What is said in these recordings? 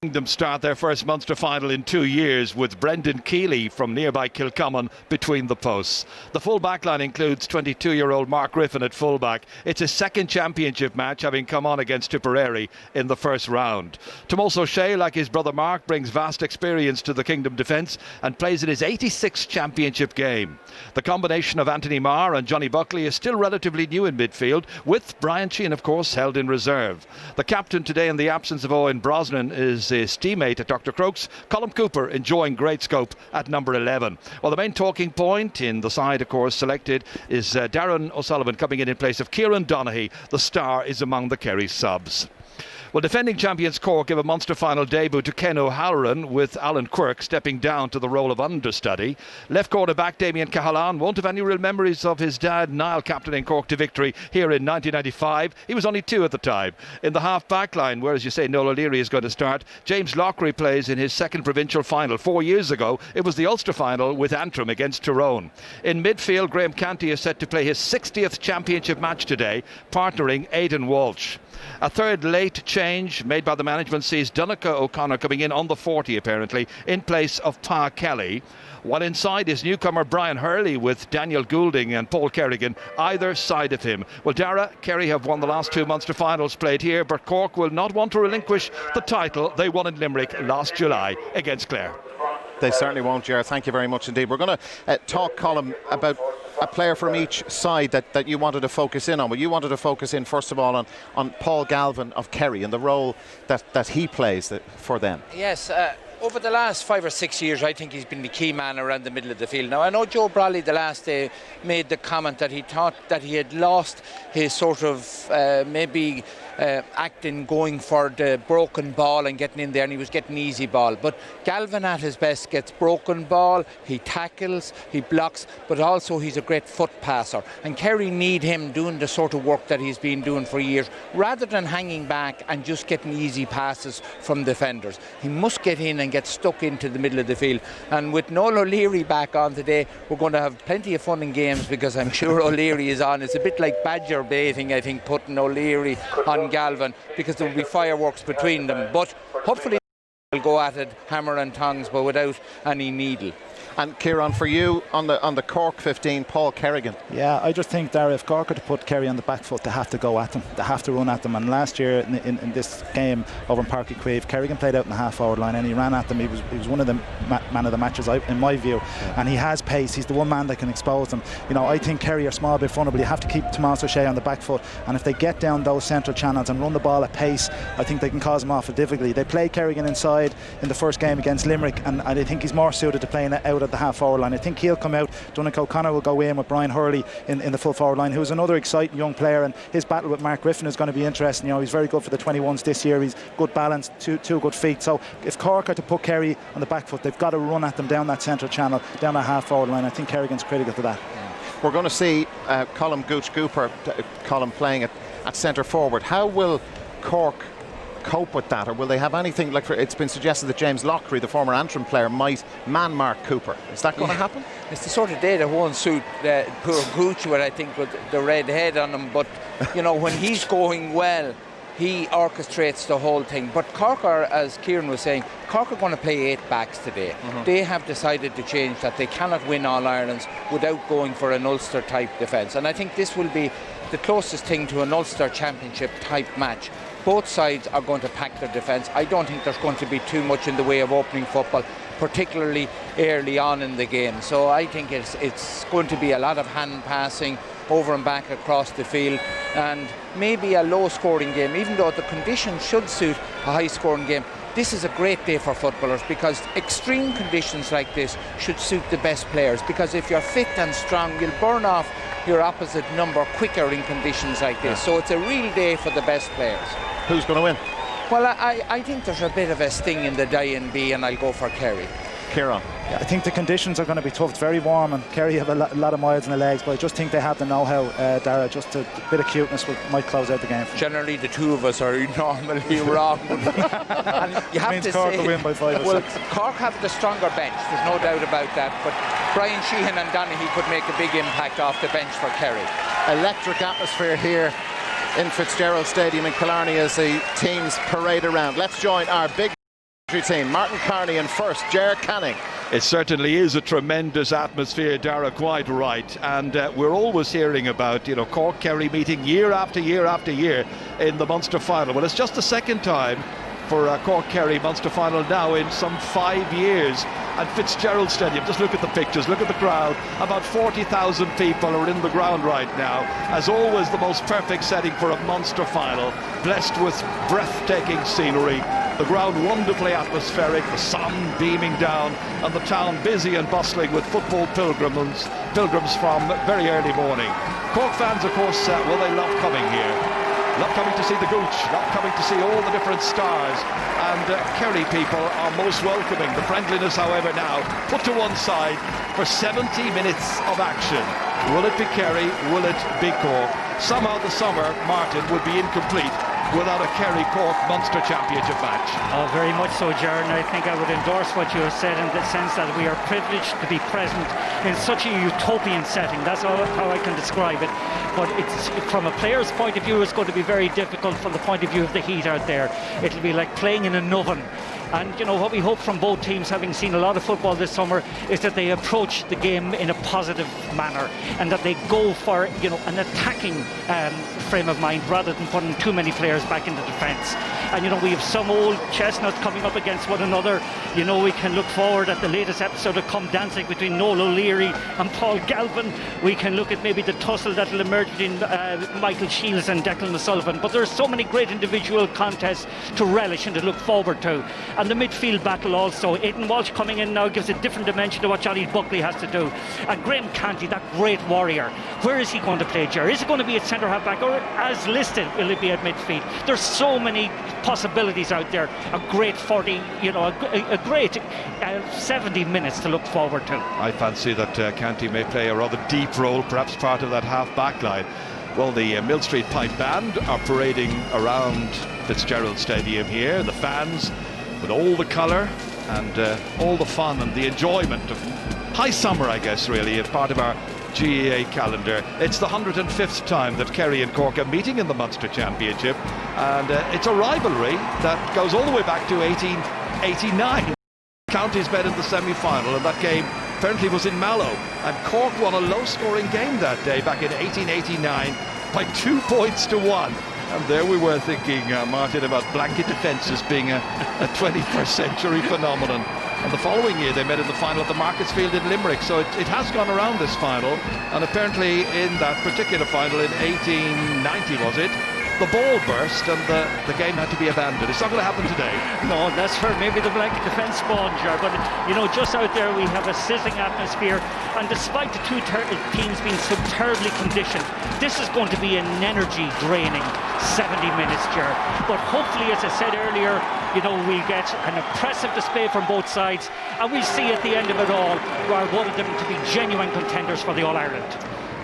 Them start their first Munster final in 2 years with Brendan Keeley from nearby Kilcommon between the posts. The full back line includes 22-year-old Mark Griffin at fullback. It's his second championship match, having come on against Tipperary in the first round. Tomás O'Shea, like his brother Mark, brings vast experience to the Kingdom defence and plays in his 86th championship game. The combination of Anthony Marr and Johnny Buckley is still relatively new in midfield, with Brian Sheehan, of course, held in reserve. The captain today, in the absence of Owen Brosnan, is his teammate at Dr. Croke's, Colm Cooper, enjoying great scope at number 11. Well, the main talking point in the side, of course, selected is Darren O'Sullivan coming in place of Kieran Donaghy. The star is among the Kerry subs. Well, defending champions Cork give a Munster final debut to Ken O'Halloran, with Alan Quirke stepping down to the role of understudy. Left quarterback Damien Cahalane won't have any real memories of his dad Niall captaining Cork to victory here in 1995. He was only 2 at the time. In the half-back line, where, as you say, Noel O'Leary is going to start, James Loughery plays in his second provincial final. 4 years ago, it was the Ulster final with Antrim against Tyrone. In midfield, Graham Canty is set to play his 60th championship match today, partnering Aidan Walsh. A third late change made by the management sees Donncha O'Connor coming in on the 40 apparently, in place of Pa Kelly, while inside is newcomer Brian Hurley with Daniel Goulding and Paul Kerrigan either side of him. Well, Dara, Kerry have won the last 2 Munster finals played here, but Cork will not want to relinquish the title they won in Limerick last July against Clare. They certainly won't, Ger. Thank you very much indeed. We're going to talk, Colm, about a player from each side that you wanted to focus in on. Well, you wanted to focus in, first of all, on Paul Galvin of Kerry and the role that he plays for them. Yes, over the last 5 or 6 years, I think he's been the key man around the middle of the field. Now, I know Joe Brolly the last day made the comment that he thought that he had lost his sort of acting, going for the broken ball and getting in there, and he was getting easy ball. But Galvin at his best gets broken ball, he tackles, he blocks, but also he's a great foot passer. And Kerry need him doing the sort of work that he's been doing for years, rather than hanging back and just getting easy passes from defenders. He must get in and get stuck into the middle of the field. And with Noel O'Leary back on today, we're going to have plenty of fun in games, because I'm sure O'Leary is on. It's a bit like badger baiting, I think, putting O'Leary on Galvin, because there will be fireworks between them. But hopefully they'll go at it hammer and tongs, but without any needle. And Kieran, for you on the Cork 15, Paul Kerrigan. Yeah, I just think that if Cork are to put Kerry on the back foot, they have to go at them. They have to run at them. And last year in this game over in Páirc Uí Chaoimh, Kerrigan played out in the half-forward line and he ran at them. He was one of the man of the matches, in my view. And he has pace. He's the one man that can expose them. You know, I think Kerry are small bit vulnerable. You have to keep Tomás O'Shea on the back foot. And if they get down those central channels and run the ball at pace, I think they can cause them off a difficulty. They played Kerrigan inside in the first game against Limerick, and I think he's more suited to playing out at the half-forward line. I think he'll come out. Donncha O'Connor will go in with Brian Hurley in the full forward line, who's another exciting young player, and his battle with Mark Griffin is going to be interesting. You know, he's very good for the 21s this year. He's good balance, two good feet. So if Cork are to put Kerry on the back foot, they've got to run at them down that central channel, down that half-forward line. I think Kerrigan's critical to that. We're going to see Colm Cooper, Colm playing at centre forward. How will Cork cope with that, or will they have anything like, it's been suggested that James Loughery, the former Antrim player, might man Mark Cooper? Is that going to happen? It's the sort of day that won't suit poor Gooch, with, I think, with the red head on him. But you know, when he's going well, he orchestrates the whole thing. But Cork are, as Kieran was saying, Cork are going to play 8 backs today. They have decided to change that. They cannot win All Irelands without going for an Ulster type defence, and I think this will be the closest thing to an Ulster Championship type match. Both sides are going to pack their defence. I don't think there's going to be too much in the way of opening football, particularly early on in the game. So I think it's going to be a lot of hand passing over and back across the field, and maybe a low scoring game. Even though the conditions should suit a high scoring game, this is a great day for footballers, because extreme conditions like this should suit the best players, because if you're fit and strong, you'll burn off your opposite number quicker in conditions like this. So it's a real day for the best players. Who's going to win? Well, I think there's a bit of a sting in the die-in B, and I'll go for Kerry. Kieran. Yeah, I think the conditions are going to be tough. It's very warm, and Kerry have a lot of miles in the legs, but I just think they have the know-how, Dara. Just a bit of cuteness might close out the game. Generally, the two of us are normally wrong. And you have to Cork say, will win by 5 or 6. Cork have the stronger bench, there's no doubt about that, but Brian Sheehan and Donaghy could make a big impact off the bench for Kerry. Electric atmosphere here in Fitzgerald Stadium in Killarney as the teams parade around. Let's join our big Team, Martin Carney in first, Ger Canning. It certainly is a tremendous atmosphere, Dara, quite right. And we're always hearing about, Cork Kerry meeting year after year after year in the Munster final. Well, it's just the second time for Cork Kerry Munster final now in some 5 years at Fitzgerald Stadium. Just look at the pictures, look at the crowd. About 40,000 people are in the ground right now. As always, the most perfect setting for a Munster final, blessed with breathtaking scenery. The ground wonderfully atmospheric, the sun beaming down, and the town busy and bustling with football pilgrims from very early morning. Cork fans, of course, they love coming here. Love coming to see the Gooch, love coming to see all the different stars. And Kerry people are most welcoming. The friendliness, however, now put to one side for 70 minutes of action. Will it be Kerry? Will it be Cork? Somehow the summer, Martin, would be incomplete without a Kerry-Cork Munster Championship match. Oh, very much so, Jaron. I think I would endorse what you have said in the sense that we are privileged to be present in such a utopian setting. That's how I can describe it. But it's, from a player's point of view, it's going to be very difficult from the point of view of the heat out there. It'll be like playing in an oven. And what we hope from both teams, having seen a lot of football this summer, is that they approach the game in a positive manner and that they go for an attacking frame of mind rather than putting too many players back into defence. And we have some old chestnuts coming up against one another. We can look forward at the latest episode of Come Dancing between Noel O'Leary and Paul Galvin. We can look at maybe the tussle that will emerge between Michael Shields and Declan O'Sullivan. But there are so many great individual contests to relish and to look forward to. And the midfield battle also. Aidan Walsh coming in now gives a different dimension to what Johnny Buckley has to do. And Graham Canty, that great warrior, where is he going to play, Jerry? Is it going to be at centre half back, or as listed will it be at midfield? There's so many possibilities out there. A great 40, a great 70 minutes to look forward to. I fancy that Canty may play a rather deep role, perhaps part of that half back line. Well, the Mill Street Pipe Band are parading around Fitzgerald Stadium here. The fans, with all the colour and all the fun and the enjoyment of high summer, I guess, really, as part of our GAA calendar. It's the 105th time that Kerry and Cork are meeting in the Munster Championship, and it's a rivalry that goes all the way back to 1889. Counties met in the semi-final, and that game apparently was in Mallow, and Cork won a low-scoring game that day back in 1889 by 2 points to 1. And there we were thinking, Martin, about blanket defences being a 21st century phenomenon. And the following year they met in the final at the Markets Field in Limerick. So it has gone around, this final. And apparently in that particular final in 1890, was it? The ball burst and the game had to be abandoned. It's not going to happen today. No, that's for maybe the blanket defence spawn, Jar. But just out there we have a sizzling atmosphere, and despite the two teams being so terribly conditioned, this is going to be an energy draining 70 minutes, Jar. But hopefully, as I said earlier, we'll get an impressive display from both sides, and we'll see at the end of it all where one of them to be genuine contenders for the All-Ireland.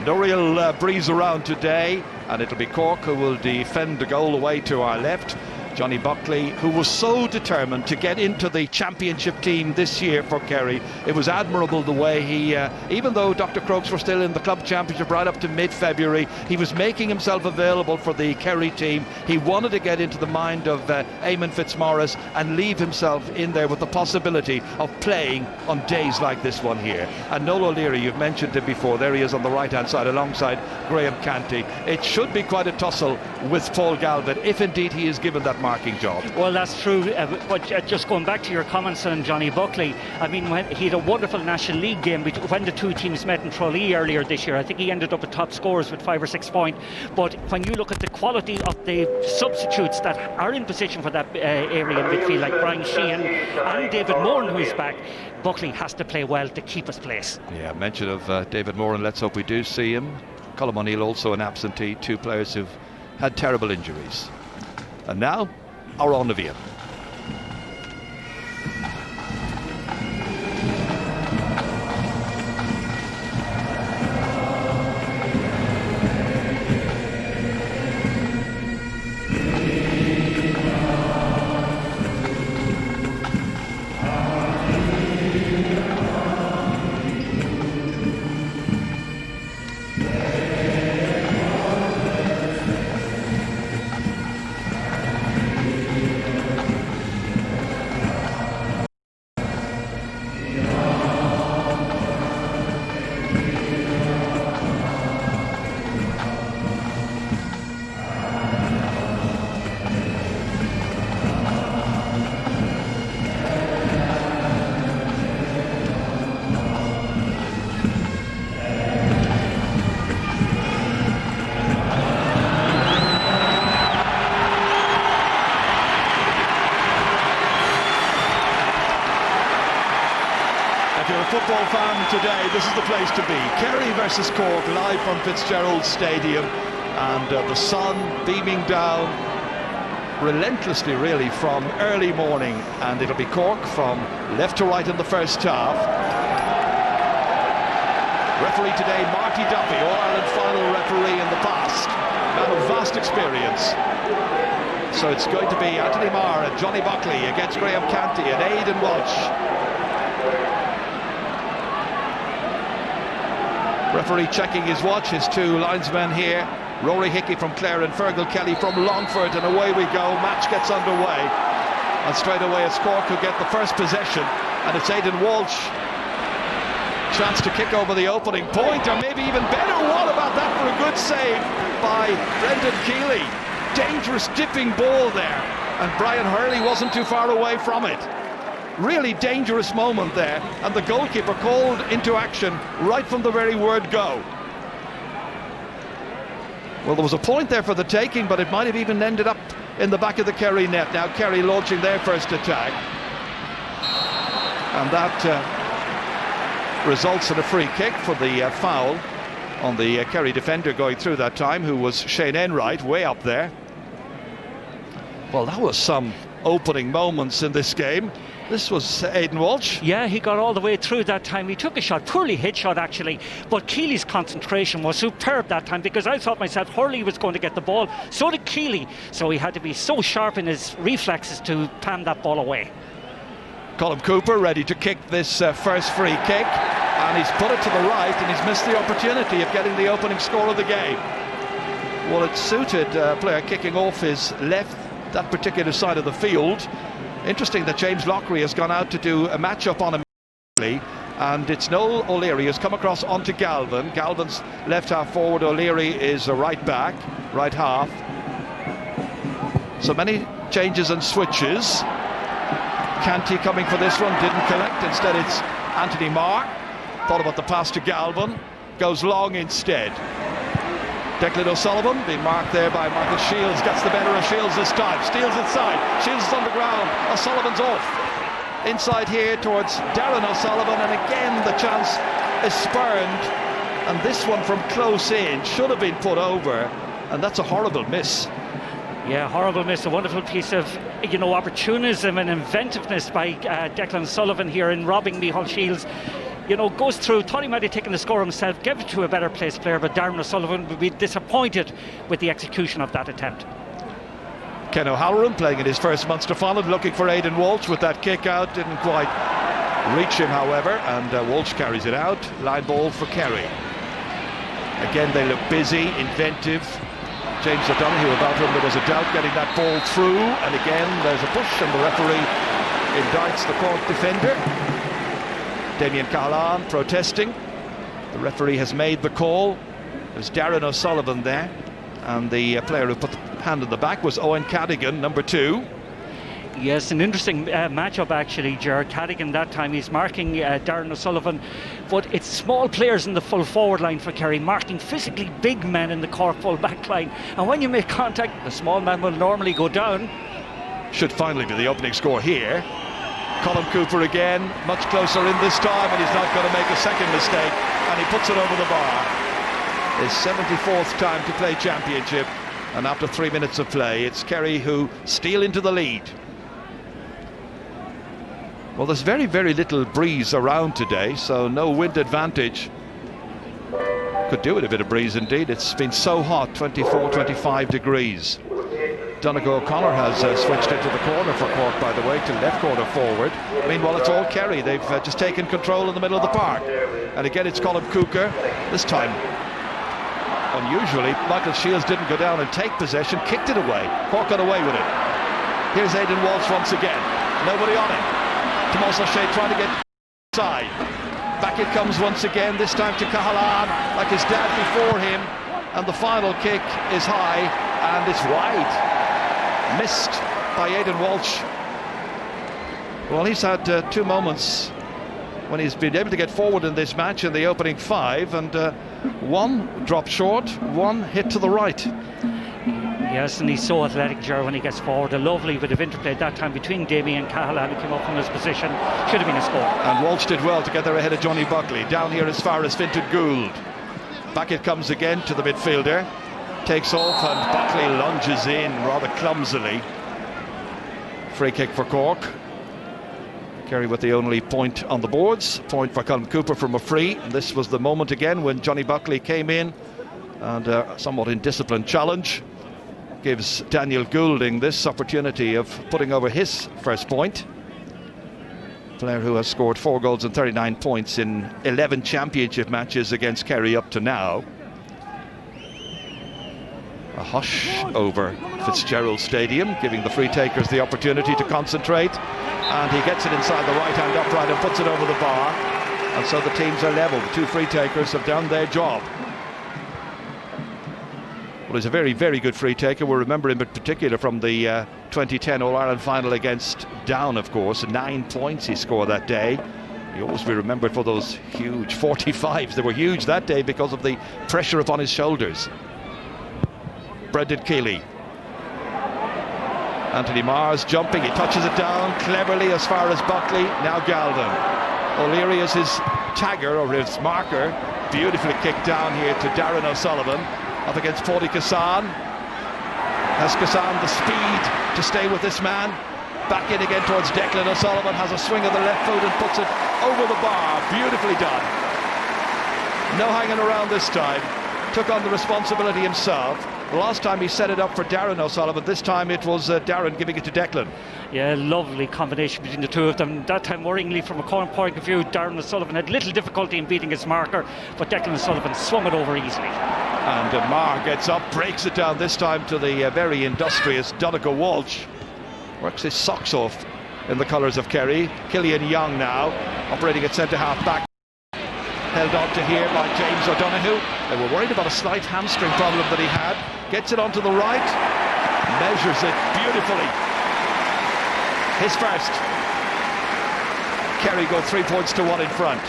No real breeze around today, and it'll be Cork who will defend the goal away to our left. Johnny Buckley, who was so determined to get into the championship team this year for Kerry. It was admirable the way he, even though Dr. Crokes were still in the club championship right up to mid-February, he was making himself available for the Kerry team. He wanted to get into the mind of Eamon Fitzmaurice and leave himself in there with the possibility of playing on days like this one here. And Noel O'Leary, you've mentioned him before, there he is on the right-hand side alongside Graham Canty. It should be quite a tussle with Paul Galvin, if indeed he is given that marking job. Well, that's true, but just going back to your comments on Johnny Buckley, I mean, when he had a wonderful National League game when the two teams met in Tralee earlier this year. I think he ended up with top scores with 5 or 6 points. But when you look at the quality of the substitutes that are in position for that area in midfield, like Brian Sheehan and David Moran, who is back, Buckley has to play well to keep his place. Yeah, mention of David Moran, let's hope we do see him. Colm O'Neill also an absentee, two players who've had terrible injuries. And now, our on Navia. if you're a football fan today, this is the place to be. Kerry versus Cork, live from Fitzgerald Stadium, and the sun beaming down relentlessly really from early morning, and it'll be Cork from left to right in the first half. Referee today, Marty Duffy, All-Ireland final referee in the past, man of vast experience. So it's going to be Anthony Marr and Johnny Buckley against Graham Canty and Aidan Walsh. Referee checking his watch, his two linesmen here, Rory Hickey from Clare and Fergal Kelly from Longford, and away we go. Match gets underway, and straight away it's Cork who get the first possession, and it's Aidan Walsh. Chance to kick over the opening point, or maybe even better. What about that for a good save by Brendan Keeley? Dangerous dipping ball there, and Brian Hurley wasn't too far away from it. Really dangerous moment there, and the goalkeeper called into action right from the very word go. Well, there was a point there for the taking, but it might have even ended up in the back of the Kerry net. Now Kerry launching their first attack, and that results in a free kick for the foul on the Kerry defender going through that time, who was Shane Enright, way up there. Well, that was some opening moments in this game. This was Aidan Walsh. Yeah, he got all the way through that time. He took a shot, poorly hit shot actually, but Keeley's concentration was superb that time, because I thought myself Hurley was going to get the ball, so did Keeley, so he had to be so sharp in his reflexes to palm that ball away. Colm Cooper ready to kick this first free kick, and he's put it to the right, and he's missed the opportunity of getting the opening score of the game. Well, it suited a player kicking off his left, that particular side of the field. Interesting that James Lockery has gone out to do a match-up on him, and it's Noel O'Leary who's come across onto Galvin. Galvin's left half forward, O'Leary is a right back, right half. So many changes and switches. Canty coming for this one, didn't collect, instead it's Anthony Marr. Thought about the pass to Galvin, goes long instead. Declan O'Sullivan being marked there by Michael Shields, gets the better of Shields this time, steals inside, Shields is on the ground, O'Sullivan's off. Inside here towards Darren O'Sullivan, and again the chance is spurned, and this one from close in should have been put over, and that's a horrible miss. Yeah, horrible miss. A wonderful piece of, opportunism and inventiveness by Declan O'Sullivan here in robbing Micheál Shields. Goes through, thought he might have taken the score himself, gave it to a better placed player, but Darren O'Sullivan would be disappointed with the execution of that attempt. Ken O'Halloran playing in his first Munster final, looking for Aidan Walsh with that kick out, didn't quite reach him however, and Walsh carries it out. Line ball for Kerry. Again they look busy, inventive. James O'Donoghue, about whom there was a doubt getting that ball through, and again there's a push, and the referee indicts the Cork defender. Damien Cahalane protesting. The referee has made the call. There's Darren O'Sullivan there, and the player who put the hand in the back was Owen Cadigan, number 2. Yes, an interesting matchup actually, Gerard. Cadigan that time, he's marking Darren O'Sullivan, but it's small players in the full forward line for Kerry, marking physically big men in the Cork full back line, and when you make contact, the small man will normally go down. Should finally be the opening score here. Colm Cooper again, much closer in this time, and he's not going to make a second mistake, and he puts it over the bar. His 74th time to play championship, and after 3 minutes of play, it's Kerry who steal into the lead. Well, there's very, very little breeze around today, so no wind advantage. Could do with a bit of breeze indeed. It's been so hot, 24, 25 degrees. Donegal O'Connor has switched into the corner for Cork, by the way, to left corner forward. Meanwhile, it's all Kerry. They've just taken control in the middle of the park. And again, it's Colm Cooper. This time, unusually, Michael Shields didn't go down and take possession, kicked it away. Cork got away with it. Here's Aidan Walsh once again. Nobody on it. Tomas O'Shea trying to get inside. Back it comes once again, this time to Cahalane, like his dad before him. And the final kick is high, and it's wide. Missed by Aidan Walsh. Well, he's had 2 moments when he's been able to get forward in this match in the opening 5, and one dropped short, one hit to the right. Yes, and he's so athletic, Ger, when he gets forward. A lovely bit of interplay at that time between Damien Cahalane, who came up from his position. Should have been a score. And Walsh did well to get there ahead of Johnny Buckley. Down here as far as Fintan Gould. Back it comes again to the midfielder. Takes off and Buckley lunges in rather clumsily. Free kick for Cork. Kerry with the only point on the boards. Point for Colm Cooper from a free. And this was the moment again when Johnny Buckley came in and a somewhat indisciplined challenge gives Daniel Goulding this opportunity of putting over his first point. Player who has scored 4 goals and 39 points in 11 championship matches against Kerry up to now. A hush over Fitzgerald Stadium, giving the free takers the opportunity to concentrate, and he gets it inside the right hand upright and puts it over the bar, and so the teams are level. The 2 free takers have done their job. Well, he's a very, very good free taker. We'll remember him in particular from the 2010 All-Ireland final against Down, of course. 9 points he scored that day. He always be remembered for those huge 45s. They were huge that day because of the pressure upon his shoulders. Brendan Keeley. Anthony Marrs jumping, he touches it down cleverly as far as Buckley, now Galvin. O'Leary is his tagger or his marker, beautifully kicked down here to Darren O'Sullivan, up against Paudie Kassan. Has Kassan the speed to stay with this man? Back in again towards Declan O'Sullivan, has a swing of the left foot and puts it over the bar, beautifully done. No hanging around this time, took on the responsibility himself. The last time he set it up for Darren O'Sullivan, this time it was Darren giving it to Declan. Yeah, lovely combination between the two of them. That time, worryingly, from a corner point of view, Darren O'Sullivan had little difficulty in beating his marker, but Declan O'Sullivan swung it over easily. And Marr gets up, breaks it down, this time to the very industrious Donegal Walsh. Works his socks off in the colours of Kerry. Killian Young now, operating at centre-half back. Held on to here by James O'Donoghue. They were worried about a slight hamstring problem that he had. Gets it onto the right, measures it beautifully. His first. Kerry go 3 points to 1 in front.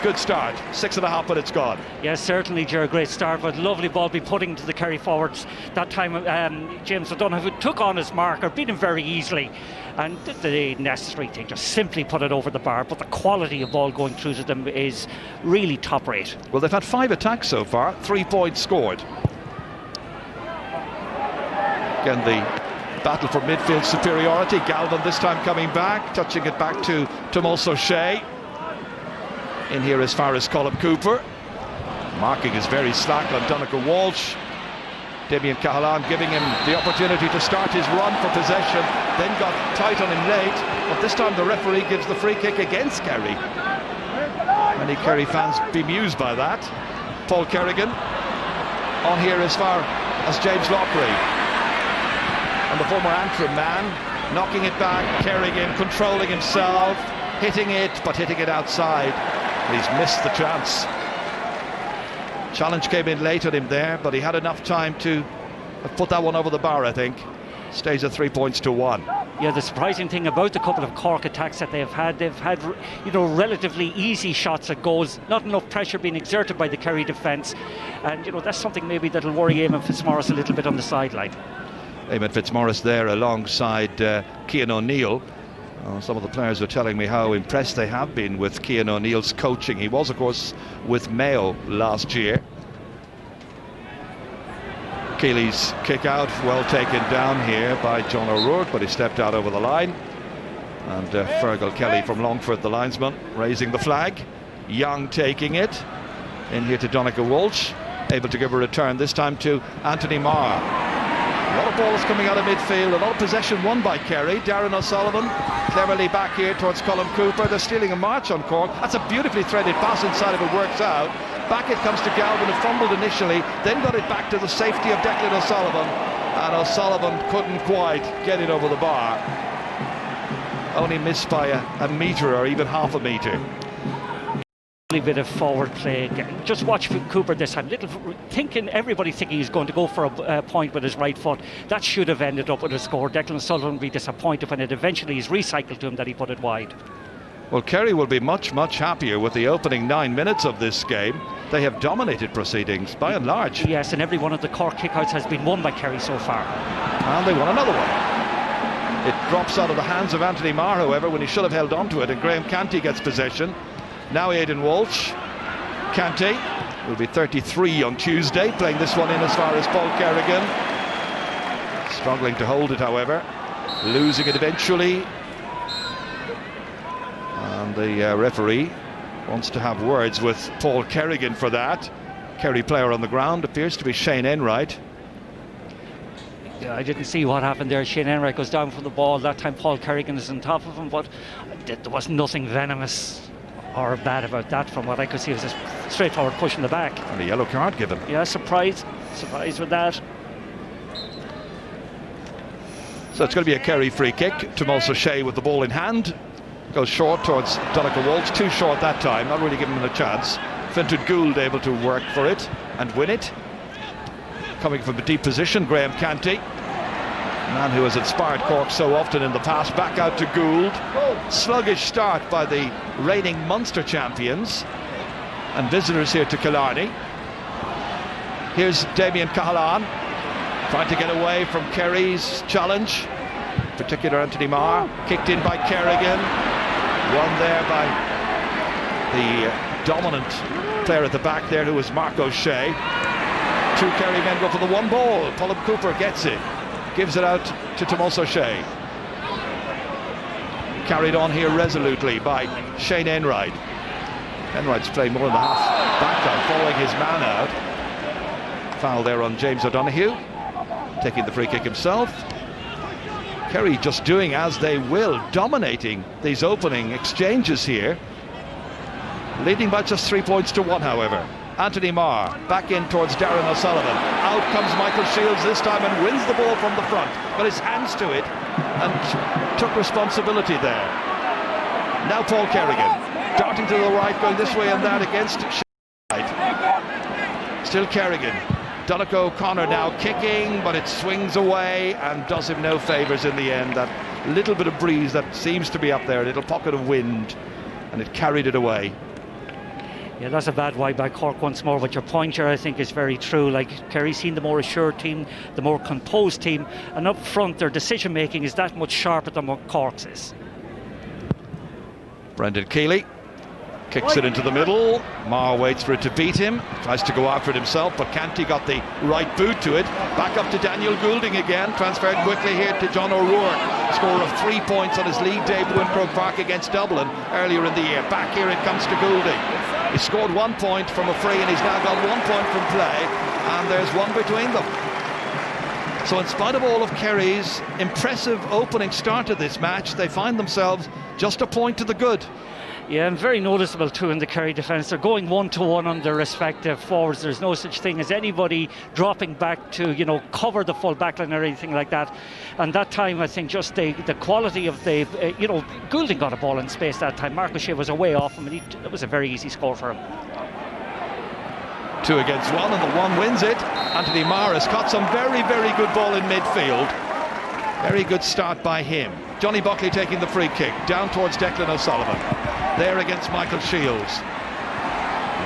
Good start. 6.5 minutes gone. Yes, certainly, Ger, great start, but lovely ball be putting to the Kerry forwards. That time James O'Donoghue took on his marker, beat him very easily, and did the necessary thing, just simply put it over the bar. But the quality of ball going through to them is really top rate. Well, they've had 5 attacks so far, 3 points scored. Again, the battle for midfield superiority. Galvin this time coming back, touching it back to Tomás O'Shea. In here as far as Colm Cooper. Marking is very slack on Donegal Walsh. Damien Cahalane giving him the opportunity to start his run for possession, then got tight on him late, but this time the referee gives the free kick against Kerry. Many Kerry fans bemused by that. Paul Kerrigan on here as far as James Lockery. And the former Antrim man knocking it back, Kerrigan controlling himself, hitting it, but hitting it outside. He's missed the chance. Challenge came in late on him there, but he had enough time to put that one over the bar, I think. Stays at 3 points to 1. Yeah, the surprising thing about the couple of Cork attacks that they've had relatively easy shots at goals, not enough pressure being exerted by the Kerry defence, and that's something maybe that'll worry Eamon Fitzmaurice a little bit on the sideline. Eamon Fitzmaurice there alongside Cian O'Neill. Some of the players were telling me how impressed they have been with Cian O'Neill's coaching. He was, of course, with Mayo last year. Keely's kick out, well taken down here by John O'Rourke, but he stepped out over the line. And Fergal Kelly from Longford, the linesman, raising the flag. Young taking it. In here to Donegal Walsh, able to give a return, this time to Anthony Marr. A lot of balls coming out of midfield, a lot of possession won by Kerry. Darren O'Sullivan cleverly back here towards Colm Cooper. They're stealing a march on Cork. That's a beautifully threaded pass inside if it works out. Back it comes to Galvin, who fumbled initially, then got it back to the safety of Declan O'Sullivan. And O'Sullivan couldn't quite get it over the bar. Only missed by a metre or even half a metre. Bit of forward play. Just watch Cooper this time. Everybody thinking he's going to go for a point with his right foot. That should have ended up with a score. Declan Sullivan would be disappointed when it eventually is recycled to him that he put it wide. Well, Kerry will be much happier with the opening 9 minutes of this game. They have dominated proceedings by and large. Yes, and every one of the Cork kickouts has been won by Kerry so far. And they won another one. It drops out of the hands of Anthony Marr, however, when he should have held on to it, and Graham Canty gets possession. Now Aidan Walsh. Canty will be 33 on Tuesday, playing this one in as far as Paul Kerrigan. Struggling to hold it, however. Losing it eventually. And the referee wants to have words with Paul Kerrigan for that. Kerry player on the ground appears to be Shane Enright. Yeah, I didn't see what happened there. Shane Enright goes down for the ball. That time Paul Kerrigan is on top of him, but there was nothing venomous or bad about that from what I could see. It was a straightforward push in the back. And a yellow card given. Yeah, surprised with that. So it's going to be a Kerry free kick. Tomás O'Shea with the ball in hand. Goes short towards Donegal Walsh. Too short that time, not really giving him a chance. Fintan Gould able to work for it and win it. Coming from a deep position, Graham Canty, man who has inspired Cork so often in the past. Back out to Gould. Sluggish start by the reigning Munster champions and visitors here to Killarney. Here's Damien Cahalane trying to get away from Kerry's challenge. In particular, Anthony Marr kicked in by Kerrigan, won there by the dominant player at the back there, who was Mark O'Shea. Two Kerry men go for the one ball. Colm Cooper gets it, gives it out to Tomás O'Shea. Carried on here resolutely by Shane Enright. Enright's playing more than the half back line, following his man out. Foul there on James O'Donoghue, taking the free kick himself. Kerry just doing as they will, dominating these opening exchanges here. Leading by just 3 points to 1, however. Anthony Marr back in towards Darren O'Sullivan. Out comes Michael Shields this time and wins the ball from the front. Got his hands to it and took responsibility there. Now Paul Kerrigan darting to the right, going this way and that against Shields. Still Kerrigan. Donegal O'Connor now kicking, but it swings away and does him no favours in the end. That little bit of breeze that seems to be up there, a little pocket of wind, and it carried it away. Yeah, that's a bad wide by Cork once more, but your point here I think is very true. Like, Kerry seen the more assured team, the more composed team, and up front their decision making is that much sharper than what Cork's is. Brendan Keeley kicks it into the middle. Marr waits for it to beat him, tries to go after it himself, but Canty got the right boot to it. Back up to Daniel Goulding again, transferred quickly here to John O'Rourke, scorer of 3 points on his league debut in Croke Park against Dublin earlier in the year. Back here it comes to Goulding. He scored 1 point from a free and he's now got 1 point from play, and there's one between them. So in spite of all of Kerry's impressive opening start to this match, they find themselves just a point to the good. Yeah, and very noticeable too in the Kerry defence. They're going 1-to-1 on their respective forwards. There's no such thing as anybody dropping back to, cover the full backline or anything like that. And that time, I think just the quality of the, Goulding got a ball in space that time. Mark O'Shea was away off him, and it was a very easy score for him. 2 against 1, and the one wins it. Anthony Marr has caught some very good ball in midfield. Very good start by him. Johnny Buckley taking the free kick down towards Declan O'Sullivan. There against Michael Shields,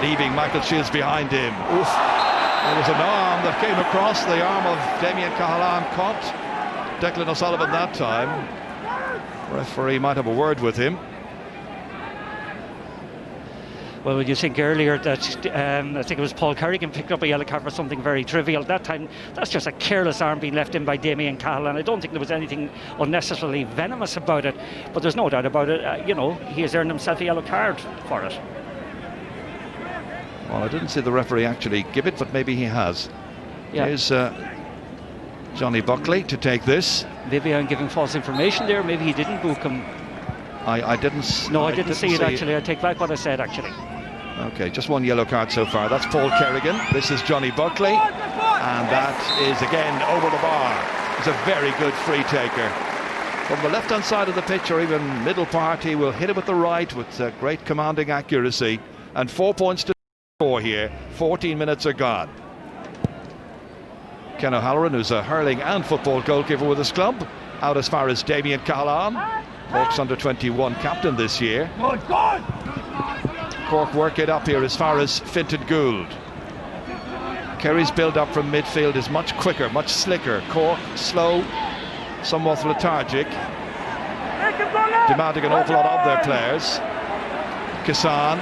leaving Michael Shields behind him. Oof. There was an arm that came across. The arm of Damien Cahalane caught Declan O'Sullivan that time. Referee might have a word with him. Well, you think earlier that I think it was Paul Kerrigan picked up a yellow card for something very trivial. That time, that's just a careless arm being left in by Damien Cahalane. I don't think there was anything unnecessarily venomous about it, but there's no doubt about it. He has earned himself a yellow card for it. Well, I didn't see the referee actually give it, but maybe he has. Yeah. Here's Johnny Buckley to take this. Maybe I'm giving false information there. Maybe he didn't book him. I didn't. No, I didn't see it actually. I take back what I said actually. Okay, just 1 yellow card so far. That's Paul Kerrigan. This is Johnny Buckley, and that is again over the bar. He's a very good free taker from the left-hand side of the pitch, or even middle part. He will hit it with the right with great commanding accuracy, and 4 points to 4 here. 14 minutes are gone. Ken O'Halloran, who's a hurling and football goalkeeper with his club, out as far as Damien Cahalane. Cork's under-21 captain this year. Cork work it up here as far as Fintan Gould. Kerry's build-up from midfield is much quicker, much slicker. Cork slow, somewhat lethargic, demanding an awful lot of their players. Kissan,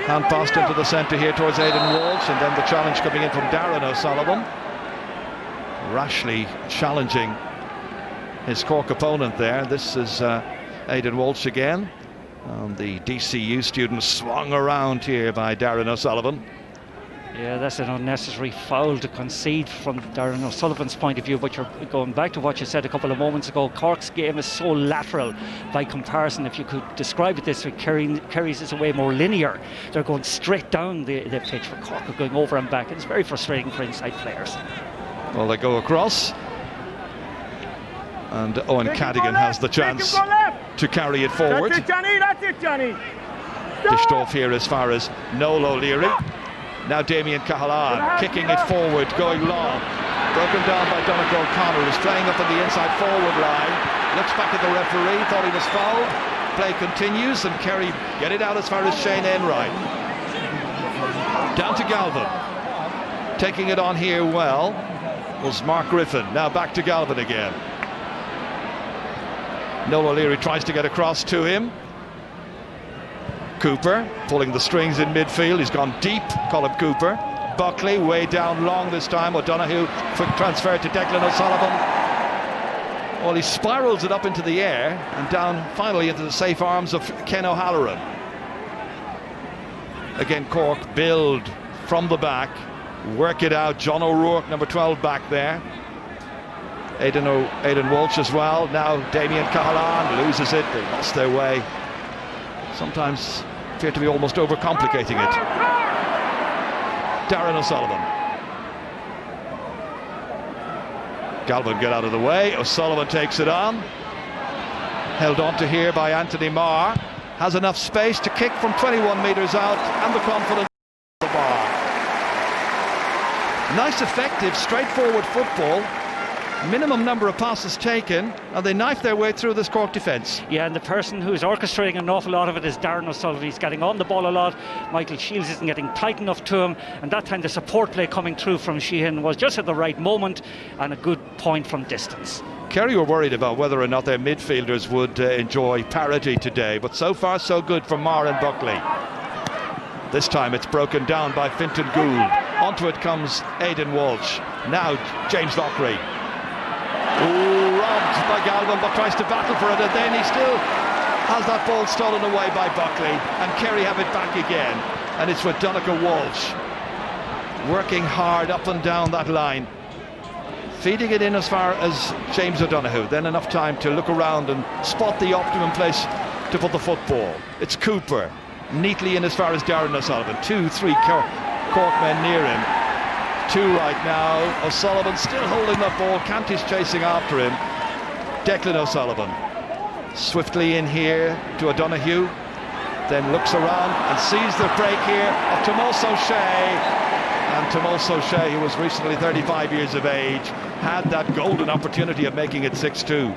hand passed into the centre here towards Aidan Walsh, and then the challenge coming in from Darren O'Sullivan, rashly challenging his Cork opponent there. This is Aidan Walsh again, the DCU student swung around here by Darren O'Sullivan. Yeah, that's an unnecessary foul to concede from Darren O'Sullivan's point of view, but you're going back to what you said a couple of moments ago. Cork's game is so lateral by comparison. If you could describe it this way, Kerry's is a way more linear. They're going straight down the pitch, for Cork are going over and back. It's very frustrating for inside players. Well, they go across, and Owen Cadigan has the chance to carry it forward. That's it, Johnny, that's it, Johnny. Dished off here as far as Noel O'Leary. Now Damien Cahalane kicking it forward, going long. Broken down by Donnacha O'Connor, who's playing up on the inside forward line. Looks back at the referee, thought he was fouled. Play continues, and Kerry get it out as far as Shane Enright. Down to Galvin. Taking it on here well was Mark Griffin. Now back to Galvin again. Noel O'Leary tries to get across to him. Cooper pulling the strings in midfield. He's gone deep, Colin Cooper. Buckley way down long this time. O'Donoghue, quick transfer to Declan O'Sullivan. Well, he spirals it up into the air and down finally into the safe arms of Ken O'Halloran. Again, Cork build from the back, work it out. John O'Rourke, number 12, back there. Aidan Walsh as well. Now Damien Cahalane loses it. They lost their way. Sometimes appear to be almost overcomplicating it. Darren O'Sullivan. Galvin get out of the way. O'Sullivan takes it on. Held on to here by Anthony Marr. Has enough space to kick from 21 metres out, and the confidence of the bar. Nice, effective, straightforward football. Minimum number of passes taken, and they knife their way through this Cork defence. Yeah, and the person who's orchestrating an awful lot of it is Darren O'Sullivan. He's getting on the ball a lot. Michael Shields isn't getting tight enough to him, and that time the support play coming through from Sheehan was just at the right moment and a good point from distance. Kerry were worried about whether or not their midfielders would enjoy parity today, but so far so good from Marr and Buckley. This time it's broken down by Fintan Gould. Onto it comes Aidan Walsh. Now James Lockery. Robbed by Galvin, but tries to battle for it, and then he still has that ball stolen away by Buckley, and Kerry have it back again, and it's with Donnacha Walsh working hard up and down that line, feeding it in as far as James O'Donoghue. Then enough time to look around and spot the optimum place to put the football. It's Cooper neatly in as far as Darren O'Sullivan. 2-3 Cork men near him. Two right now. O'Sullivan still holding that ball. Canty's chasing after him. Declan O'Sullivan swiftly in here to O'Donoghue, then looks around and sees the break here of Tomás O'Shea. And Tomás O'Shea, who was recently 35 years of age, had that golden opportunity of making it 6-2.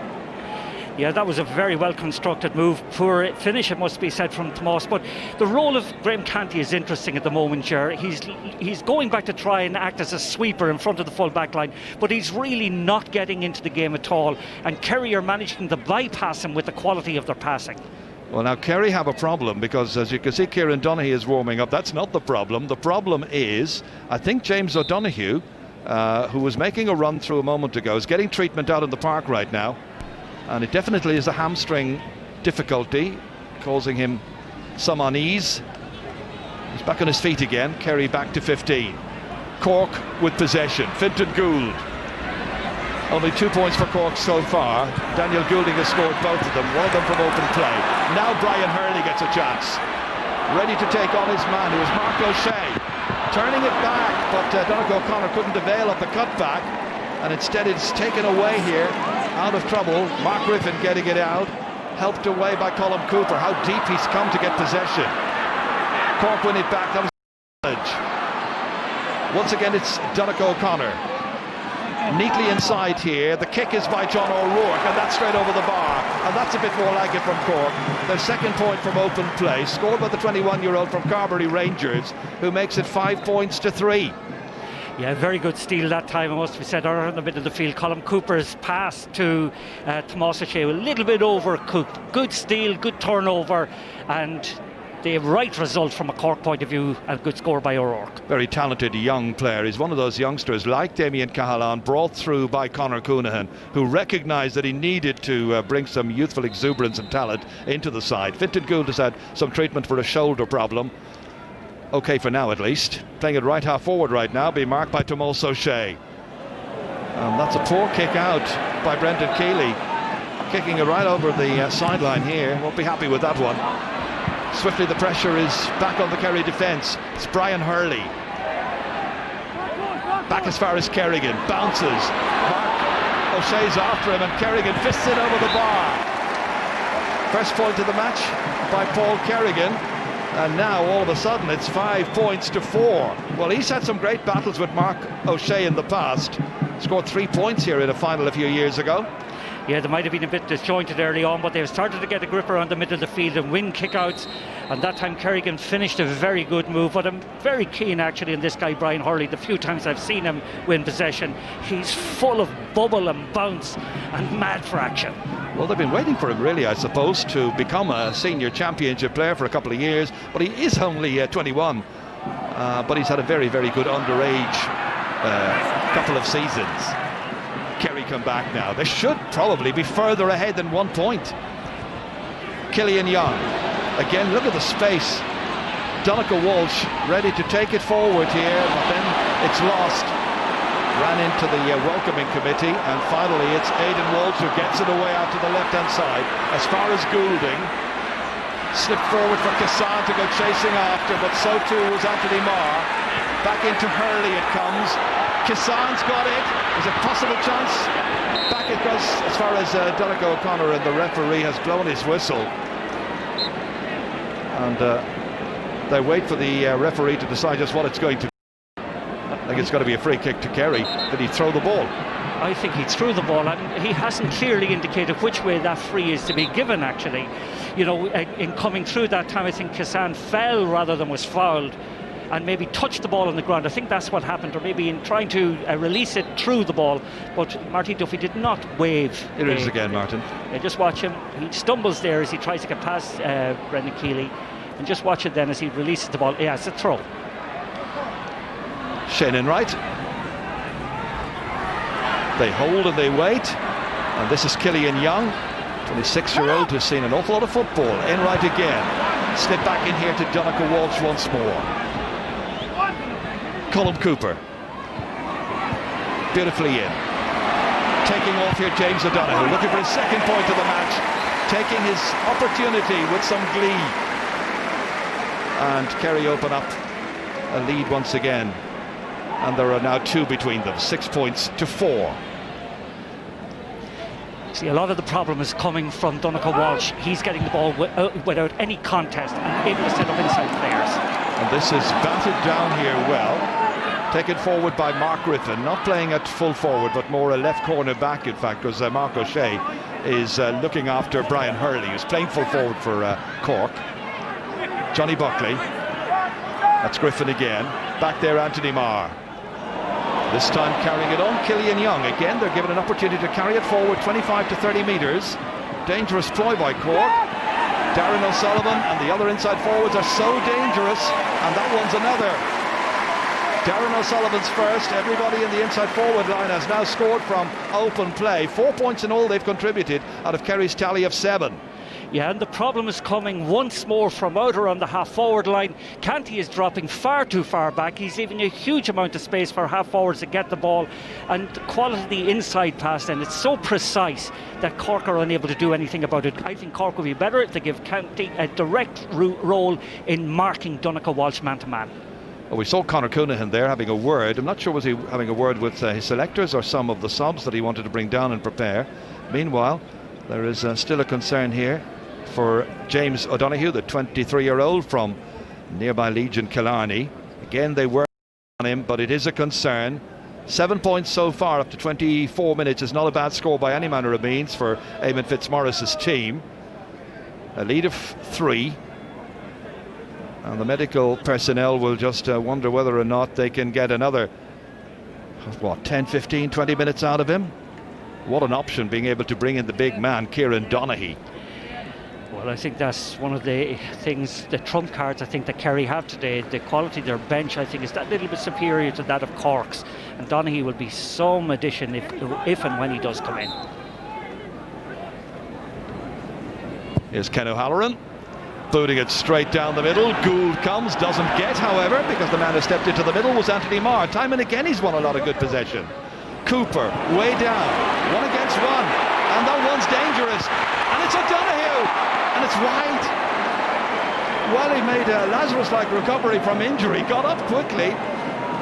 Yeah, that was a very well constructed move. Poor finish, it must be said, from Tomás. But the role of Graham Canty is interesting at the moment, Ger. He's going back to try and act as a sweeper in front of the full back line, but he's really not getting into the game at all. And Kerry are managing to bypass him with the quality of their passing. Well, now Kerry have a problem, because as you can see, Kieran Donaghy is warming up. That's not the problem. The problem is, I think James O'Donoghue, who was making a run through a moment ago, is getting treatment out in the park right now. And it definitely is a hamstring difficulty, causing him some unease. He's back on his feet again. Kerry back to 15. Cork with possession. Fintan Gould. Only 2 points for Cork so far. Daniel Goulding has scored both of them, one of them from open play. Now Brian Hurley gets a chance. Ready to take on his man, who is Mark O'Shea. Turning it back, but Donnacha O'Connor couldn't avail of the cutback, and instead it's taken away here. Out of trouble, Mark Griffin getting it out, helped away by Colin Cooper. How deep he's come to get possession. Cork win it back. That was challenge. Once again, it's Donnacha O'Connor. neatly inside here. The kick is by John O'Rourke, and that's straight over the bar, and that's a bit more like it from Cork. Their second point from open play, scored by the 21-year-old from Carberry Rangers, who makes it 5 points to 3. Yeah, very good steal that time, it must be said, out in the middle of the field. Colm Cooper's pass to Tomás O'Shea, a little bit overcooked. Good steal, good turnover, and the right result from a Cork point of view, a good score by O'Rourke. Very talented young player. He's one of those youngsters like Damien Cahalane, brought through by Conor Coonahan, who recognised that he needed to bring some youthful exuberance and talent into the side. Fintan Gould has had some treatment for a shoulder problem. Okay for now, at least. Playing it right half forward right now, being marked by Tomás O'Shea. And that's a poor kick out by Brendan Keeley. Kicking it right over the sideline here. Won't be happy with that one. Swiftly the pressure is back on the Kerry defence. It's Brian Hurley. Back as far as Kerrigan. Bounces. Mark O'Shea's after him, and Kerrigan fists it over the bar. First point of the match by Paul Kerrigan. And now all of a sudden it's 5 points to 4. Well, he's had some great battles with Mark O'Shea in the past. Scored 3 points here in a final a few years ago. Yeah, they might have been a bit disjointed early on, but they've started to get a grip around the middle of the field and win kickouts. And that time Kerrigan finished a very good move. But I'm very keen actually on this guy Brian Hurley. The few times I've seen him win possession, he's full of bubble and bounce and mad for action. Well, they've been waiting for him really, I suppose, to become a senior championship player for a couple of years. But he is only 21. But he's had a very, very good underage couple of seasons. Kerry come back now. They should probably be further ahead than 1 point. Killian Young. Again, look at the space. Donncha Walsh ready to take it forward here, but then it's lost. Ran into the welcoming committee, and finally it's Aidan Walsh who gets it away out to the left-hand side. As far as Goulding. Slipped forward for Kassan to go chasing after, but so too was Anthony Marr. Back into Hurley it comes. Kassan's got it. There's a possible chance. Back it goes as far as Donncha O'Connor, and the referee has blown his whistle. And they wait for the referee to decide just what it's going to be. I think it's got to be a free kick to Kerry. Did he throw the ball? I think he threw the ball, and he hasn't clearly indicated which way that free is to be given, actually. You know, in coming through that time, I think Kassan fell rather than was fouled, and maybe touched the ball on the ground. I think that's what happened, or maybe in trying to release it through the ball. But Marty Duffy did not wave. Here it is again, Martin. Yeah, just watch him. He stumbles there as he tries to get past Brendan Keeley. And just watch it then as he releases the ball. Yeah, it's a throw. Shannon Wright. They hold and they wait. And this is Killian Young, 26-year-old who's seen an awful lot of football. Enright again. Slip back in here to Donncha Walsh once more. Colm Cooper. Beautifully in. Taking off here James O'Donoghue, looking for his second point of the match. Taking his opportunity with some glee. And Kerry open up a lead once again. And there are now 2 between them, 6 points to 4. See, a lot of the problem is coming from Donncha Walsh. He's getting the ball without any contest and able to set up inside players. And this is batted down here well. Taken forward by Mark Griffin, not playing at full forward, but more a left corner back, in fact, because Mark O'Shea is looking after Brian Hurley, who's playing full forward for Cork. Johnny Buckley. That's Griffin again. Back there, Anthony Marr. This time carrying it on, Killian Young. Again, they're given an opportunity to carry it forward 25 to 30 metres. Dangerous ploy by Cork. Darren O'Sullivan and the other inside forwards are so dangerous, and that one's another. Darren O'Sullivan's first. Everybody in the inside forward line has now scored from open play. 4 points in all they've contributed out of Kerry's tally of 7. Yeah, and the problem is coming once more from out around the half-forward line. Canty is dropping far too far back. He's leaving a huge amount of space for half-forwards to get the ball. And the quality of the inside pass then, it's so precise that Cork are unable to do anything about it. I think Cork would be better if they give Canty a direct role in marking Donncha Walsh man-to-man. Well, we saw Conor Coonahan there having a word. I'm not sure was he having a word with his selectors or some of the subs that he wanted to bring down and prepare. Meanwhile, there is still a concern here for James O'Donoghue, the 23-year-old from nearby Legion Killarney. Again, they work on him, but it is a concern. 7 points so far up to 24 minutes is not a bad score by any manner of means for Eamon Fitzmaurice's team. A lead of 3. And the medical personnel will just wonder whether or not they can get another, 10, 15, 20 minutes out of him. What an option, being able to bring in the big man, Kieran Donaghy. Well, I think that's one of the things, the trump cards I think that Kerry have today. The quality of their bench, I think, is that little bit superior to that of Cork's. And Donaghy will be some addition if and when he does come in. Here's Ken O'Halloran, booting it straight down the middle. Gould comes, doesn't get, however, because the man who stepped into the middle was Anthony Marr. Time and again he's won a lot of good possession. Cooper, way down, 1 against 1, and that one's dangerous, and it's O'Donoghue, and it's wide. Well, he made a Lazarus-like recovery from injury, got up quickly.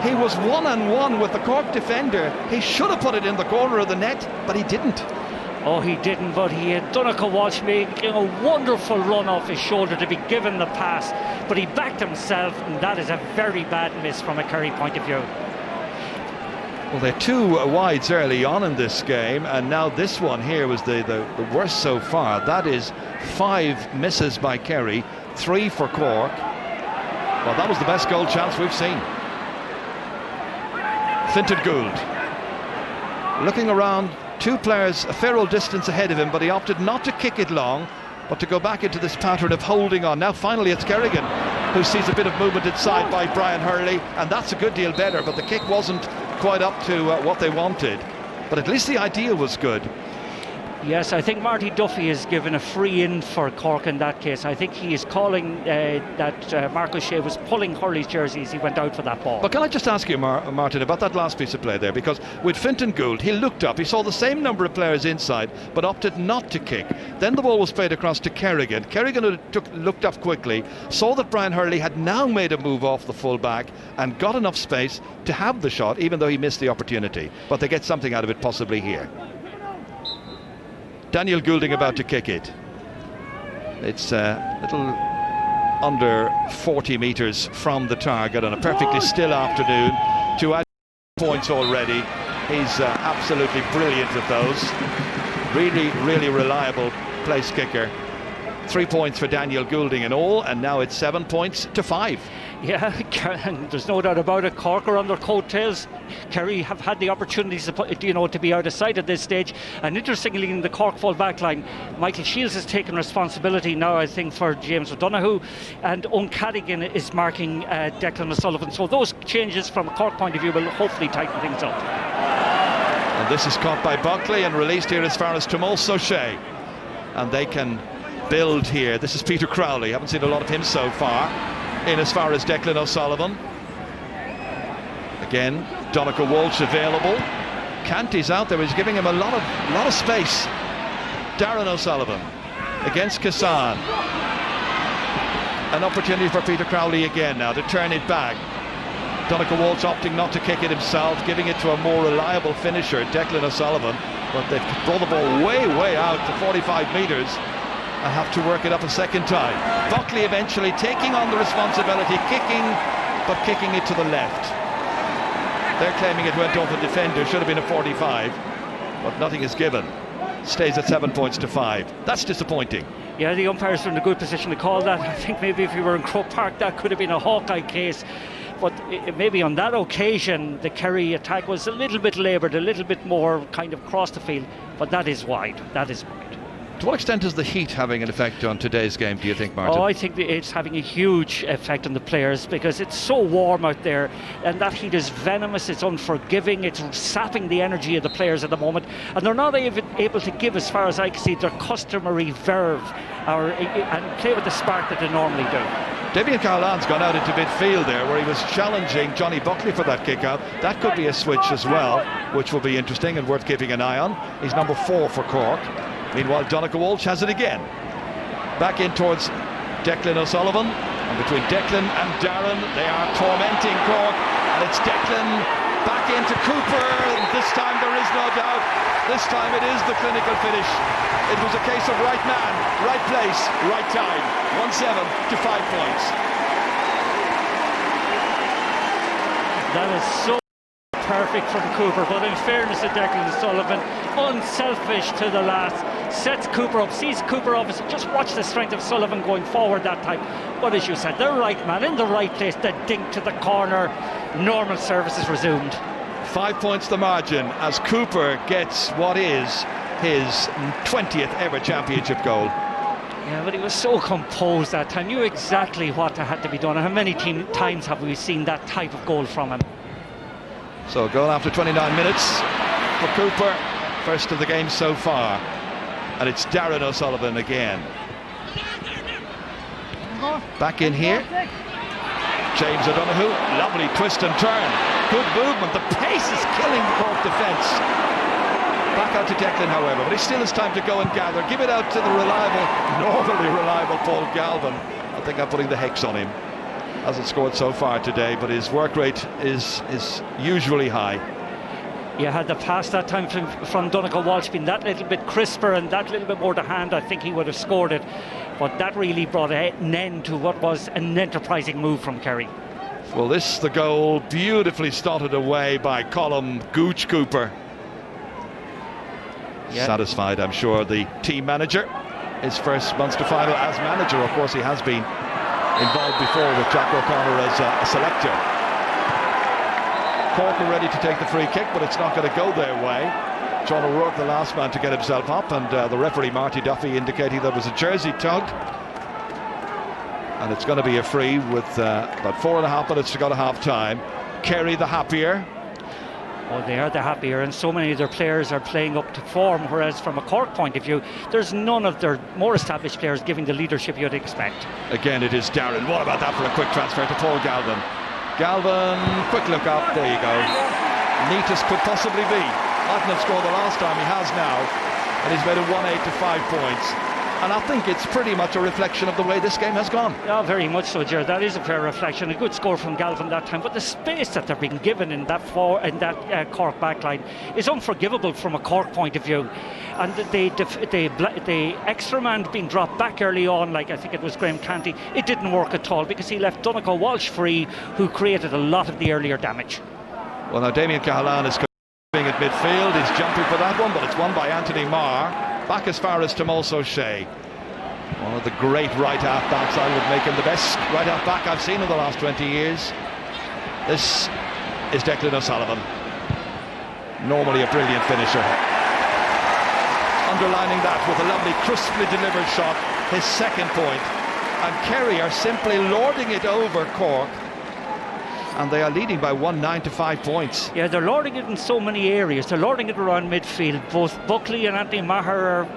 He was 1-on-1 with the Cork defender. He should have put it in the corner of the net, but he didn't. Oh, he didn't, but he had Donegal Walsh making a wonderful run off his shoulder to be given the pass, but he backed himself, and that is a very bad miss from a Kerry point of view. Well, they're 2 wides early on in this game, and now this one here was the worst so far. That is 5 misses by Kerry, 3 for Cork. Well, that was the best goal chance we've seen. Fintan Gould looking around, 2 players a fair old distance ahead of him, but he opted not to kick it long, but to go back into this pattern of holding on. Now finally it's Kerrigan who sees a bit of movement inside by Brian Hurley, and that's a good deal better, but the kick wasn't quite up to what they wanted, but at least the idea was good. Yes, I think Marty Duffy has given a free in for Cork in that case. I think he is calling that Mark O'Shea was pulling Hurley's jersey as he went out for that ball. But can I just ask you, Martin, about that last piece of play there? Because with Fintan Gould, he looked up, he saw the same number of players inside, but opted not to kick. Then the ball was played across to Kerrigan. Kerrigan looked up quickly, saw that Brian Hurley had now made a move off the full-back and got enough space to have the shot, even though he missed the opportunity. But they get something out of it possibly here. Daniel Goulding about to kick it. It's a little under 40 metres from the target on a perfectly still afternoon. To add points already. He's absolutely brilliant at those. Really, really reliable place kicker. 3 points for Daniel Goulding in all, and now it's 7 points to 5. Yeah, there's no doubt about it. Cork are on their coattails. Kerry have had the opportunities to be out of sight at this stage. And interestingly, in the Cork full back line, Michael Shields has taken responsibility now, I think, for James O'Donoghue, and Owen Cadigan is marking Declan O'Sullivan. So those changes from a Cork point of view will hopefully tighten things up. And this is caught by Buckley and released here as far as Tomas O'Shea. And they can build here. This is Peter Crowley. Haven't seen a lot of him so far. In as far as Declan O'Sullivan. Again, Donegal Walsh available. Canty's out there. He's giving him a lot of space. Darren O'Sullivan against Kassan. An opportunity for Peter Crowley again now to turn it back. Donegal Walsh opting not to kick it himself, giving it to a more reliable finisher, Declan O'Sullivan. But they've brought the ball way out to 45 metres. I have to work it up a second time. Buckley eventually taking on the responsibility, kicking it to the left. They're claiming it went off a defender, should have been a 45, but nothing is given. Stays at 7 points to 5. That's disappointing. Yeah, the umpires are in a good position to call that. I think maybe if you were in Croke Park, that could have been a Hawkeye case. But maybe on that occasion, the Kerry attack was a little bit laboured, a little bit more kind of across the field. But that is wide. That is wide. To what extent is the heat having an effect on today's game, do you think, Martin? Oh, I think it's having a huge effect on the players because it's so warm out there, and that heat is venomous, it's unforgiving, it's sapping the energy of the players at the moment, and they're not even able to give, as far as I can see, their customary verve and play with the spark that they normally do. Damien Cahallan's gone out into midfield there, where he was challenging Johnny Buckley for that kick out. That could be a switch as well, which will be interesting and worth keeping an eye on. He's number 4 for Cork. Meanwhile, Donegal Walsh has it again. Back in towards Declan O'Sullivan. And between Declan and Darren, they are tormenting Cork. And it's Declan back into Cooper. And this time there is no doubt. This time it is the clinical finish. It was a case of right man, right place, right time. 1-7 to 5 points. That is so perfect from Cooper, but in fairness to Declan Sullivan, unselfish to the last, sets Cooper up, sees Cooper off, just watch the strength of Sullivan going forward that time. But as you said, the right man in the right place, the dink to the corner, normal service is resumed. 5 points the margin as Cooper gets what is his 20th ever championship goal. Yeah, but he was so composed that time, knew exactly what had to be done. And how many times have we seen that type of goal from him? So a goal after 29 minutes for Cooper, first of the game so far. And it's Darren O'Sullivan again. Back in here. James O'Donoghue, lovely twist and turn. Good movement, the pace is killing the Cork defence. Back out to Declan, however, but he still has time to go and gather. Give it out to the normally reliable Paul Galvin. I think I'm putting the hex on him. Hasn't scored so far today, but his work rate is usually high. Yeah, had the pass that time from Donegal Walsh been that little bit crisper and that little bit more to hand, I think he would have scored it. But that really brought an end to what was an enterprising move from Kerry. Well, this the goal, beautifully slotted away by Colm Gooch Cooper. Yeah. Satisfied, I'm sure, the team manager. His first Munster final as manager. Of course, he has been involved before with Jack O'Connor as a selector. Cork are ready to take the free kick, but it's not going to go their way. John O'Rourke, the last man to get himself up, and the referee Marty Duffy indicating there was a jersey tug. And it's going to be a free with about 4.5 minutes to go to half time. Kerry the happier. Oh, they are the happier, and so many of their players are playing up to form, whereas from a Cork point of view, there's none of their more established players giving the leadership you'd expect. Again, it is Darren. What about that for a quick transfer to Paul Galvin? Galvin, quick look up, there you go. Neat as could possibly be. Hadn't scored the last time, he has now, and he's made it 1-8 to 5 points. And I think it's pretty much a reflection of the way this game has gone. Yeah, very much so, Gerard. That is a fair reflection. A good score from Galvin that time, but the space that they're being given in that Cork backline is unforgivable from a Cork point of view. And the extra man being dropped back early on, like I think it was Graham Canty, it didn't work at all because he left Donegal Walsh free, who created a lot of the earlier damage. Well, now Damien Cahalane is coming at midfield. He's jumping for that one, but it's won by Anthony Marr. Back as far as Tomás O'Shea. One of the great right half backs. I would make him the best right half back I've seen in the last 20 years. This is Declan O'Sullivan. Normally a brilliant finisher. Underlining that with a lovely crisply delivered shot, his second point. And Kerry are simply lording it over Cork. And they are leading by 9 to 5 points. Yeah, they're lording it in so many areas. They're lording it around midfield. Both Buckley and Anthony Maher are,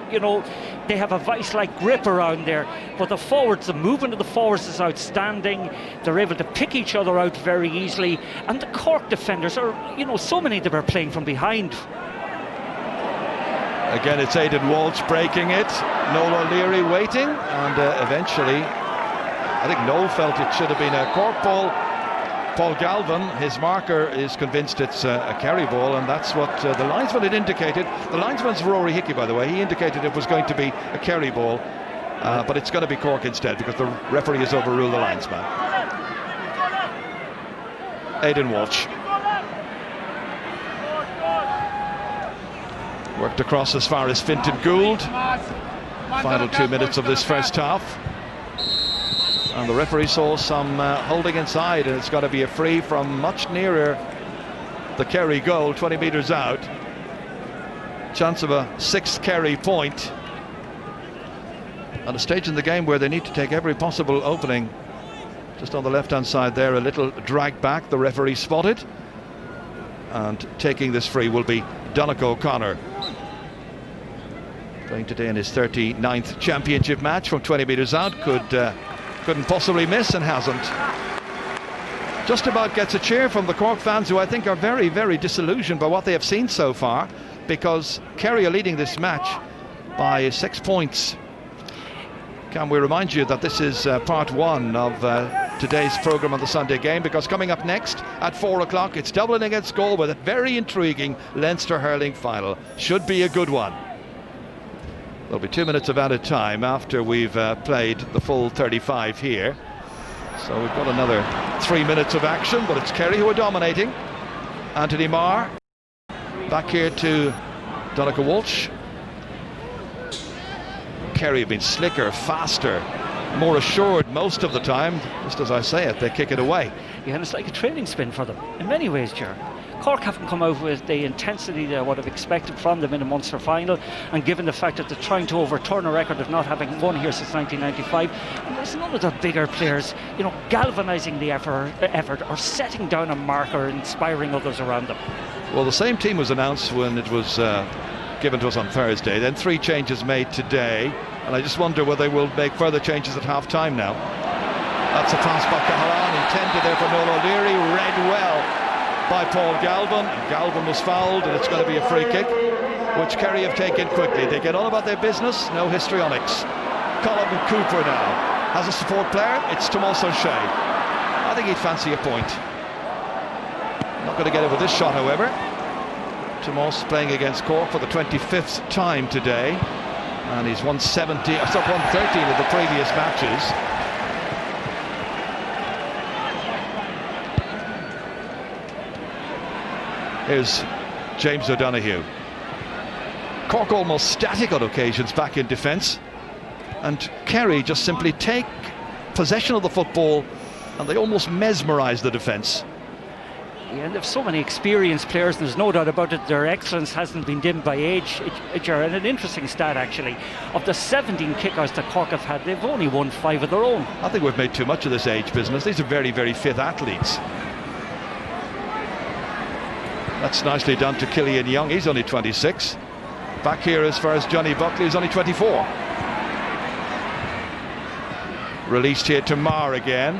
they have a vice-like grip around there. But the forwards, the movement of the forwards is outstanding. They're able to pick each other out very easily. And the Cork defenders are, so many of them are playing from behind. Again, it's Aidan Walsh breaking it. Noel O'Leary waiting. And eventually, I think Noel felt it should have been a Cork ball. Paul Galvin, his marker, is convinced it's a Kerry ball, and that's what the linesman had indicated. The linesman's Rory Hickey, by the way. He indicated it was going to be a Kerry ball, but it's going to be Cork instead because the referee has overruled the linesman. Aidan Walsh. Worked across as far as Fintan Gould. Final 2 minutes of this first half. And the referee saw some holding inside, and it's got to be a free from much nearer the Kerry goal, 20 metres out. Chance of a 6th Kerry point. At a stage in the game where they need to take every possible opening. Just on the left-hand side there, a little drag back, the referee spotted. And taking this free will be Donegal O'Connor. Playing today in his 39th championship match from 20 metres out. Couldn't possibly miss and hasn't. Just about gets a cheer from the Cork fans, who I think are very, very disillusioned by what they have seen so far, because Kerry are leading this match by 6 points. Can we remind you that this is part one of today's programme on the Sunday game, because coming up next at 4 o'clock it's Dublin against Galway, a very intriguing Leinster hurling final. Should be a good one. There'll be 2 minutes of added time after we've played the full 35 here. So we've got another 3 minutes of action, but it's Kerry who are dominating. Anthony Marr. Back here to Donncha Walsh. Kerry have been slicker, faster, more assured most of the time. Just as I say it, they kick it away. Yeah, and it's like a training spin for them in many ways, Ger. Cork haven't come out with the intensity that I would have expected from them in a Munster final, and given the fact that they're trying to overturn a record of not having won here since 1995, and there's none of their bigger players, galvanising the effort or setting down a mark or inspiring others around them. Well, the same team was announced when it was given to us on Thursday, then 3 changes made today, and I just wonder whether they will make further changes at half-time now. That's a pass by Cahalan, intended there for Noel O'Leary, read well by Paul Galvin. Galvin was fouled, and it's going to be a free kick, which Kerry have taken quickly. They get on about their business, no histrionics. Colin Cooper now has a support player. It's Tomas O'Shea. I think he'd fancy a point. Not going to get it with this shot, however. Tomas playing against Cork for the 25th time today, and he's 113 of the previous matches. Here's James O'Donoghue. Cork almost static on occasions back in defence, and Kerry just simply take possession of the football and they almost mesmerise the defence. Yeah, and they've so many experienced players, and there's no doubt about it, their excellence hasn't been dimmed by age. And an interesting stat, actually, of the 17 kickouts that Cork have had, they've only won 5 of their own. I think we've made too much of this age business. These are very, very fit athletes. That's nicely done to Killian Young. He's only 26. Back here as far as Johnny Buckley, who's only 24. Released here to Marr again.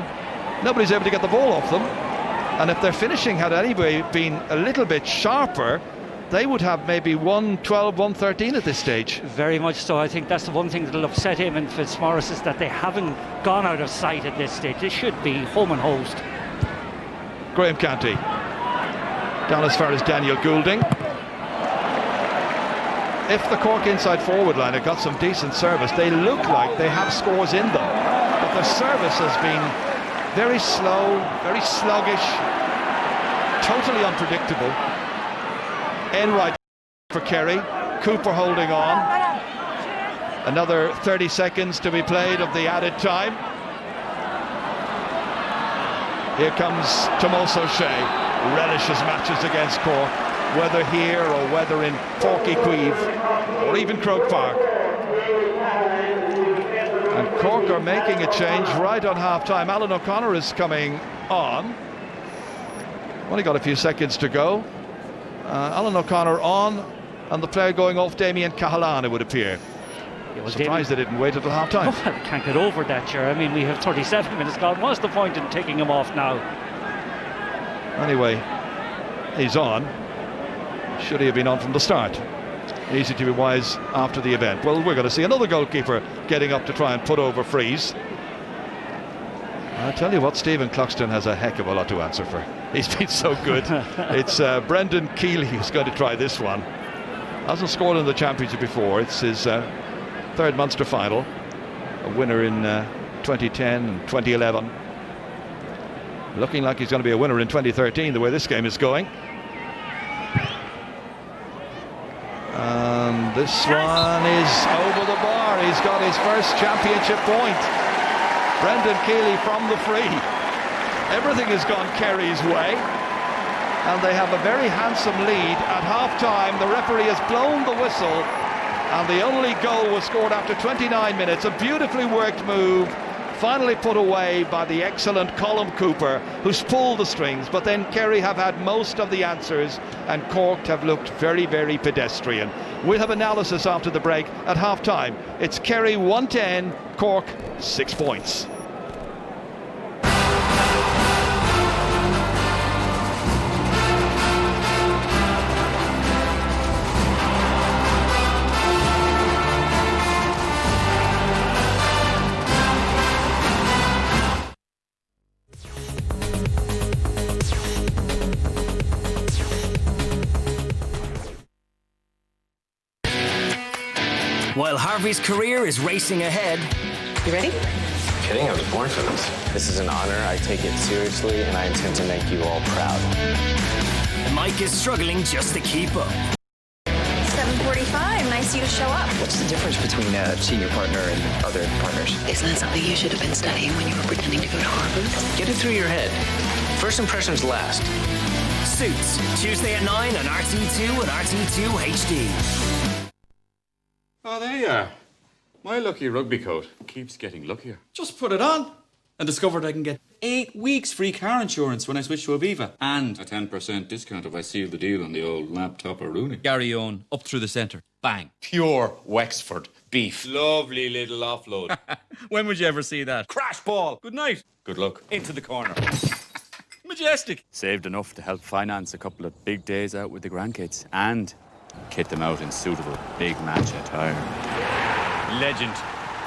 Nobody's able to get the ball off them. And if their finishing had anyway been a little bit sharper, they would have maybe 1-12, 1-13 at this stage. Very much so. I think that's the one thing that'll upset him and Fitzmaurice, is that they haven't gone out of sight at this stage. They should be home and host. Graham Canty. Down as far as Daniel Goulding. If the Cork inside forward line had got some decent service, they look like they have scores in them. But their service has been very slow, very sluggish, totally unpredictable. Enright for Kerry. Cooper holding on. Another 30 seconds to be played of the added time. Here comes Tomas O'Shea. Relishes matches against Cork, whether here or whether in Porky Queeve or even Croke Park. And Cork are making a change right on half-time. Alan O'Connor is coming on. Only got a few seconds to go. Alan O'Connor on, and the player going off, Damien Cahalan, it would appear. Surprised they didn't wait until half-time. Oh, I can't get over that, sure. I mean, we have 37 minutes gone. What's the point in taking him off now? Anyway, he's on. Should he have been on from the start? Easy to be wise after the event. Well, we're going to see another goalkeeper getting up to try and put over frees. I tell you what, Stephen Cluxton has a heck of a lot to answer for. He's been so good. It's Brendan Keeley who's going to try this one. Hasn't scored in the championship before. It's his third Munster final. A winner in 2010 and 2011. Looking like he's going to be a winner in 2013, the way this game is going. And this one is over the bar. He's got his first championship point. Brendan Keeley from the free. Everything has gone Kerry's way, and they have a very handsome lead at half-time. The referee has blown the whistle, and the only goal was scored after 29 minutes. A beautifully worked move, finally put away by the excellent Colm Cooper, who's pulled the strings. But then Kerry have had most of the answers, and Cork have looked very, very pedestrian. We'll have analysis after the break at half-time. It's Kerry 110, Cork 6 points. While Harvey's career is racing ahead. You ready? Kidding, I was born for this. This is an honor. I take it seriously, and I intend to make you all proud. Mike is struggling just to keep up. 7:45. Nice of you to show up. What's the difference between a senior partner and other partners? Isn't that something you should have been studying when you were pretending to go to Harvard? Get it through your head. First impressions last. Suits, Tuesday at 9 on RT2 and RT2 HD. Oh, there you are. My lucky rugby coat keeps getting luckier. Just put it on and discovered I can get 8 weeks free car insurance when I switch to Aviva. And A 10% discount if I seal the deal on the old laptop or Rooney. Gary Owen up through the centre. Bang. Pure Wexford beef. Lovely little offload. When would you ever see that? Crash ball. Good night. Good luck. Into the corner. Majestic. Saved enough to help finance a couple of big days out with the grandkids and kit them out in suitable big match attire. Legend.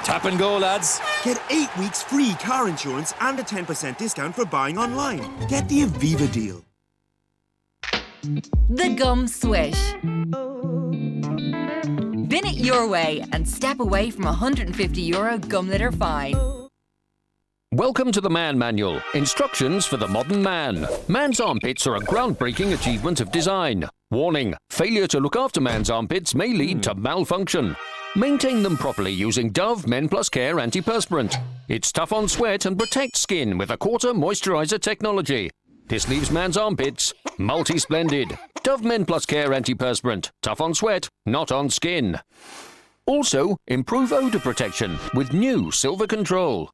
Tap and go, lads. Get 8 weeks free car insurance and a 10% discount for buying online. Get the Aviva deal. The Gum Swish. Bin it your way and step away from €150 gum litter fine. Welcome to the Man Manual. Instructions for the modern man. Man's armpits are a groundbreaking achievement of design. Warning, failure to look after man's armpits may lead to malfunction. Maintain them properly using Dove Men Plus Care Antiperspirant. It's tough on sweat and protects skin with a quarter moisturizer technology. This leaves man's armpits multi-splendid. Dove Men Plus Care Antiperspirant. Tough on sweat, not on skin. Also, improve odor protection with new Silver Control.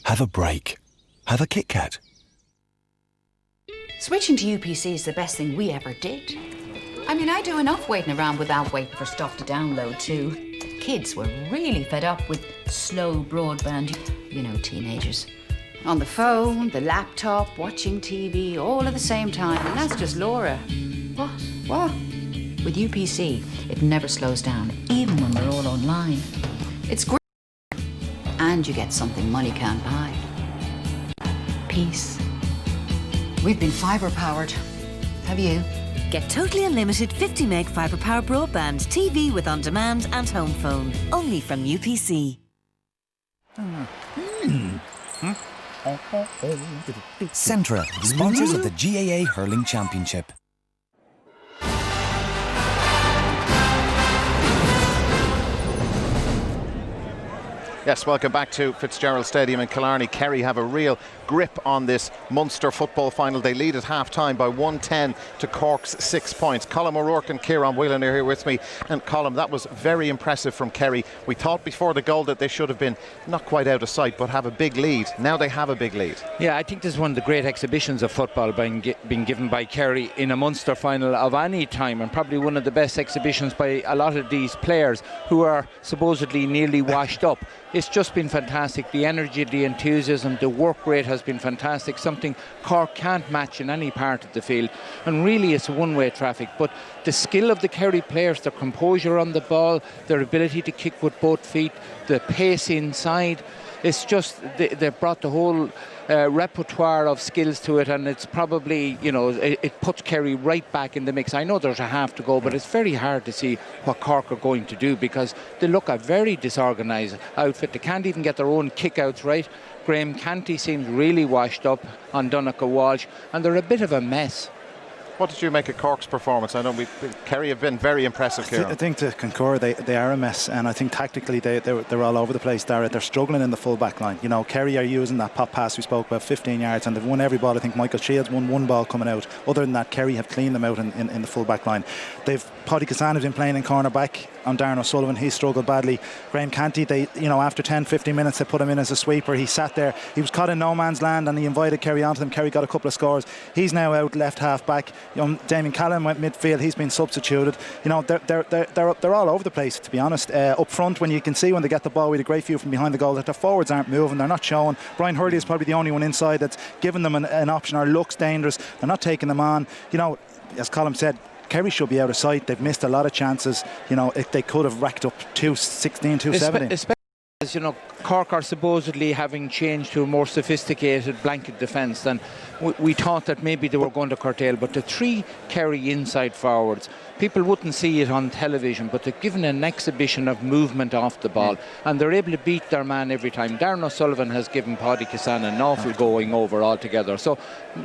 Have a break. Have a Kit Kat. Switching to UPC is the best thing we ever did. I mean, I do enough waiting around without waiting for stuff to download too. Kids were really fed up with slow broadband, you know, teenagers. On the phone, the laptop, watching TV, all at the same time, and that's just Laura. What? With UPC, it never slows down, even when we're all online. It's great. And you get something money can't buy. Peace. We've been fibre powered. Have you? Get totally unlimited 50 meg fibre power broadband, TV with on demand and home phone. Only from UPC. Centra, sponsors of the GAA Hurling Championship. Yes, welcome back to Fitzgerald Stadium in Killarney. Kerry have a real grip on this Munster football final. They lead at half-time by 110 to Cork's 6 points. Colm O'Rourke and Kieran Whelan are here with me. And Colm, that was very impressive from Kerry. We thought before the goal that they should have been not quite out of sight, but have a big lead. Now they have a big lead. Yeah, I think this is one of the great exhibitions of football being given by Kerry in a Munster final of any time, and probably one of the best exhibitions by a lot of these players who are supposedly nearly washed up. It's just been fantastic. The energy, the enthusiasm, the work rate has been fantastic, something Cork can't match in any part of the field. And really it's a one-way traffic. But the skill of the Kerry players, their composure on the ball, their ability to kick with both feet, the pace inside, it's just, they've brought the whole repertoire of skills to it, and it's probably, you know, it puts Kerry right back in the mix. I know there's a half to go, but it's very hard to see what Cork are going to do because they look a very disorganised outfit. They can't even get their own kickouts right. Graham Canty seems really washed up on Donncha Walsh, and they're a bit of a mess. What did you make of Cork's performance? I know Kerry have been very impressive here. I think to concur, they are a mess, and I think tactically they're all over the place. They're struggling in the full back line. You know, Kerry are using that pop pass we spoke about, 15 yards, and they've won every ball. I think Michael Shields won one ball coming out. Other than that, Kerry have cleaned them out in the full back line. Paddy Cassano's been playing in corner back on Darren O'Sullivan. He struggled badly. Graham Canty, after 10-15 minutes they put him in as a sweeper. He sat there, he was caught in no man's land, and he invited Kerry onto them. Kerry got a couple of scores. He's now out left half back. Damien Callan went midfield. He's been substituted. You know, they're all over the place, to be honest. Up front, when you can see when they get the ball with a great view from behind the goal that their forwards aren't moving, they're not showing. Brian Hurley is probably the only one inside that's given them an option or looks dangerous. They're not taking them on. You know, as Colm said, Kerry should be out of sight. They've missed a lot of chances. They could have racked up 216, 270. Especially as Cork are supposedly having changed to a more sophisticated blanket defence than we thought that maybe they were going to curtail. But the 3 Kerry inside forwards, people wouldn't see it on television, but they've given an exhibition of movement off the ball, and they're able to beat their man every time. Darren O'Sullivan has given Paddy Cassan an awful going over altogether. So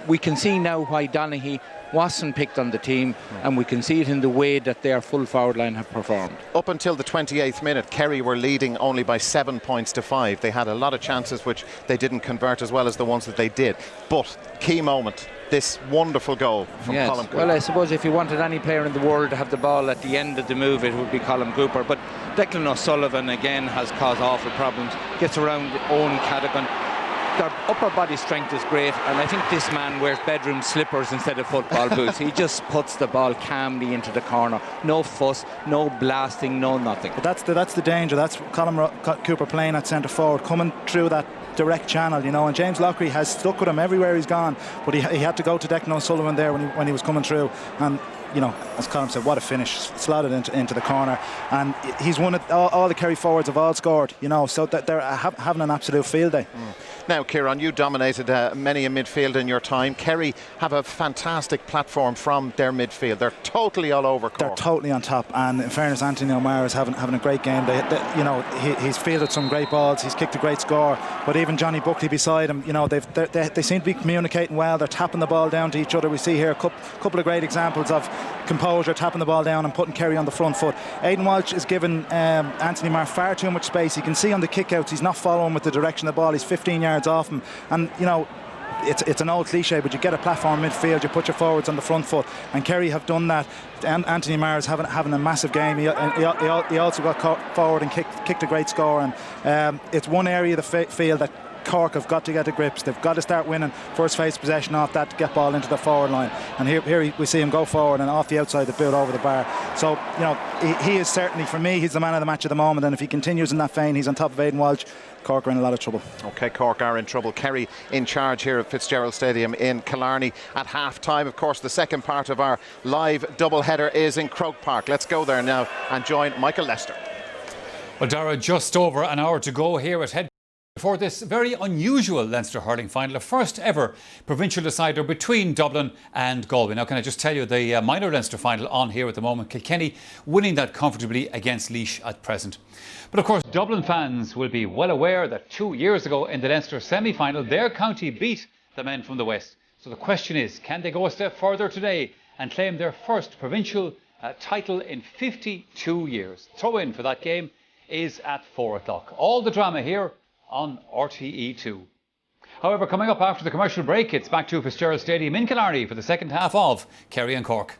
we can see now why Donaghy wasn't picked on the team, and we can see it in the way that their full forward line have performed. Up until the 28th minute, Kerry were leading only by 7 points to 5. They had a lot of chances which they didn't convert as well as the ones that they did. But key moment, this wonderful goal from Colm Cooper. Well, I suppose if you wanted any player in the world to have the ball at the end of the move, it would be Colm Cooper. But Declan O'Sullivan again has caused awful problems. Gets around Owen Cadogan. Their upper body strength is great, and I think this man wears bedroom slippers instead of football boots. He just puts the ball calmly into the corner. No fuss, no blasting, no nothing. But that's the danger. That's Colm Cooper playing at centre forward, coming through that direct channel, and James Lockery has stuck with him everywhere he's gone, but he had to go to Declan O'Sullivan there when he was coming through, and as Colm said, what a finish, slotted into the corner, and he's won it. All the Kerry forwards have all scored, so that they're having an absolute field day. Now, Kieran, you dominated many a midfield in your time. Kerry have a fantastic platform from their midfield. They're totally all over Cork. They're totally on top, and in fairness, Anthony O'Meara is having a great game. He's fielded some great balls, he's kicked a great score, but even Johnny Buckley beside him, they seem to be communicating well. They're tapping the ball down to each other. We see here a couple of great examples of composure, tapping the ball down and putting Kerry on the front foot. Aidan Walsh is giving Anthony O'Meara far too much space. You can see on the kickouts he's not following with the direction of the ball. He's 15 yards off him, and it's an old cliche, but you get a platform midfield, you put your forwards on the front foot, and Kerry have done that. And Anthony O'Meara is having a massive game. He also got forward and kicked a great score, and it's one area of the field that Cork have got to get to grips. They've got to start winning first phase possession off that to get ball into the forward line, and here we see him go forward and off the outside the boot over the bar. So he is certainly, for me, he's the man of the match at the moment, and if he continues in that vein, he's on top of Aidan Walsh. Cork are in a lot of trouble. OK, Cork are in trouble. Kerry in charge here at Fitzgerald Stadium in Killarney at half-time. Of course, the second part of our live double-header is in Croke Park. Let's go there now and join Michael Lester. Well, Dara, just over an hour to go here at headquarters for this very unusual Leinster hurling final, a first ever provincial decider between Dublin and Galway. Now, can I just tell you, the minor Leinster final on here at the moment, Kilkenny winning that comfortably against Laois at present. But of course, Dublin fans will be well aware that 2 years ago in the Leinster semi-final, their county beat the men from the West. So the question is, can they go a step further today and claim their first provincial title in 52 years? Throw-in for that game is at 4 o'clock. All the drama here on RTE2. However, coming up after the commercial break, it's back to Fitzgerald Stadium in Killarney for the second half of Kerry and Cork.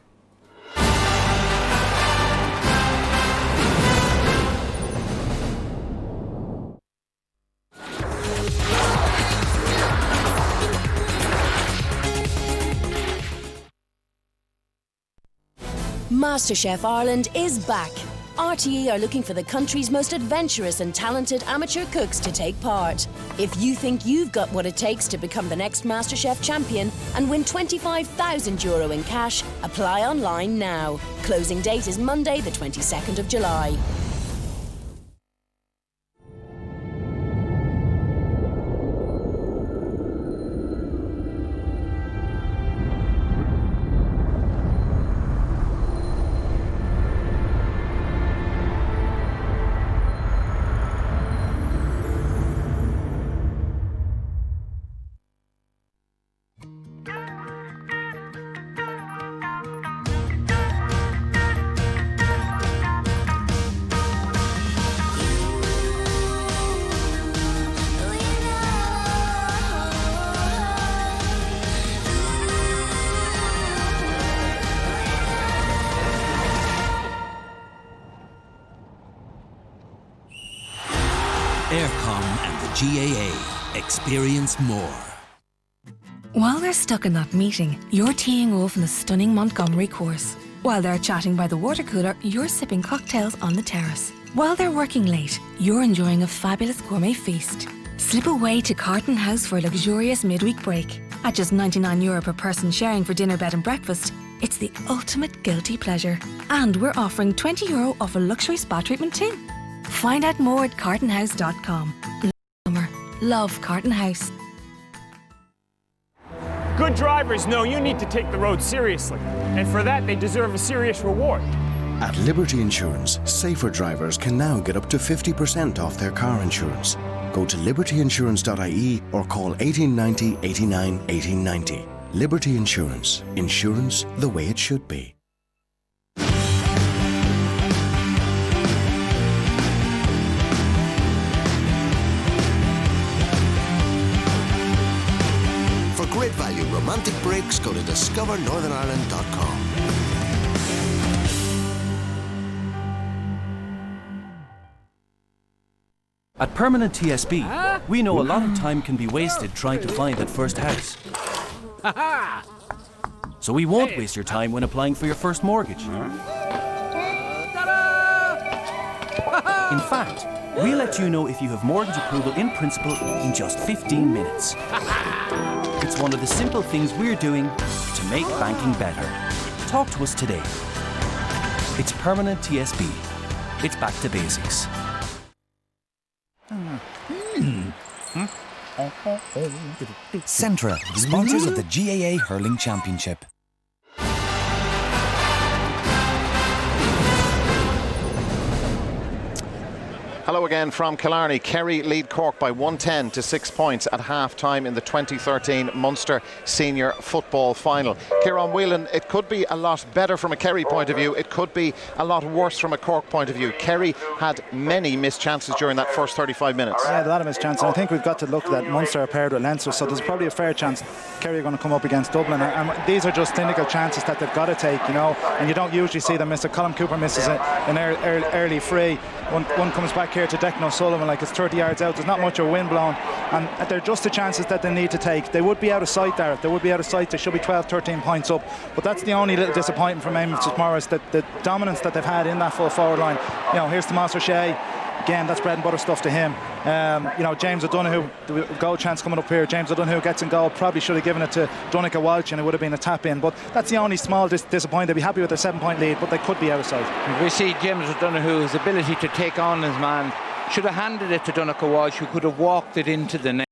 MasterChef Ireland is back. RTE are looking for the country's most adventurous and talented amateur cooks to take part. If you think you've got what it takes to become the next MasterChef champion and win €25,000 in cash, apply online now. Closing date is Monday the 22nd of July. Aircom and the GAA. Experience more. While they're stuck in that meeting, you're teeing off in the stunning Montgomery course. While they're chatting by the water cooler, you're sipping cocktails on the terrace. While they're working late, you're enjoying a fabulous gourmet feast. Slip away to Carton House for a luxurious midweek break. At just €99 per person sharing for dinner, bed and breakfast, It's the ultimate guilty pleasure. And we're offering €20 off a luxury spa treatment too. Find out more at cartonhouse.com. Summer. Love Carton House. Good drivers know you need to take the road seriously, and for that they deserve a serious reward. At Liberty Insurance, safer drivers can now get up to 50% off their car insurance. Go to libertyinsurance.ie or call 1890 89 1890. Liberty Insurance. Insurance the way it should be. For great value romantic breaks, go to discovernorthernireland.com. At Permanent TSB, we know a lot of time can be wasted trying to find that first house. So we won't waste your time when applying for your first mortgage. In fact, we'll let you know if you have mortgage approval in principle in just 15 minutes. It's one of the simple things we're doing to make banking better. Talk to us today. It's Permanent TSB. It's back to basics. Centra, sponsors of the GAA Hurling Championship. Hello again from Killarney. Kerry lead Cork by 110 to 6 points at half-time in the 2013 Munster Senior Football Final. Kieran Whelan, it could be a lot better from a Kerry point of view. It could be a lot worse from a Cork point of view. Kerry had many missed chances during that first 35 minutes. Yeah, a lot of missed chances. I think we've got to look at that Munster are paired with Leinster, so there's probably a fair chance Kerry are going to come up against Dublin. And these are just clinical chances that they've got to take, you know, and you don't usually see them miss it. Colin Cooper misses an early free. One comes back here to Declan O'Sullivan like it's 30 yards out. There's not much of a wind blown, and they're just the chances that they need to take. They would be out of sight there. They would be out of sight. They should be 12-13 points up, but that's the only little disappointment from Eamon Fitzgerald, that the dominance that they've had in that full forward line. You know, here's Tomas O'Shea. Again, that's bread and butter stuff to him. You know, James O'Donoghue, the goal chance coming up here. James O'Donoghue gets in goal. Probably should have given it to Donncha Walsh and it would have been a tap in. But that's the only small disappointment. They'd be happy with their 7-point lead, but they could be out of sight. We see James O'Donoghue's ability to take on his man. Should have handed it to Donncha Walsh, who could have walked it into the net.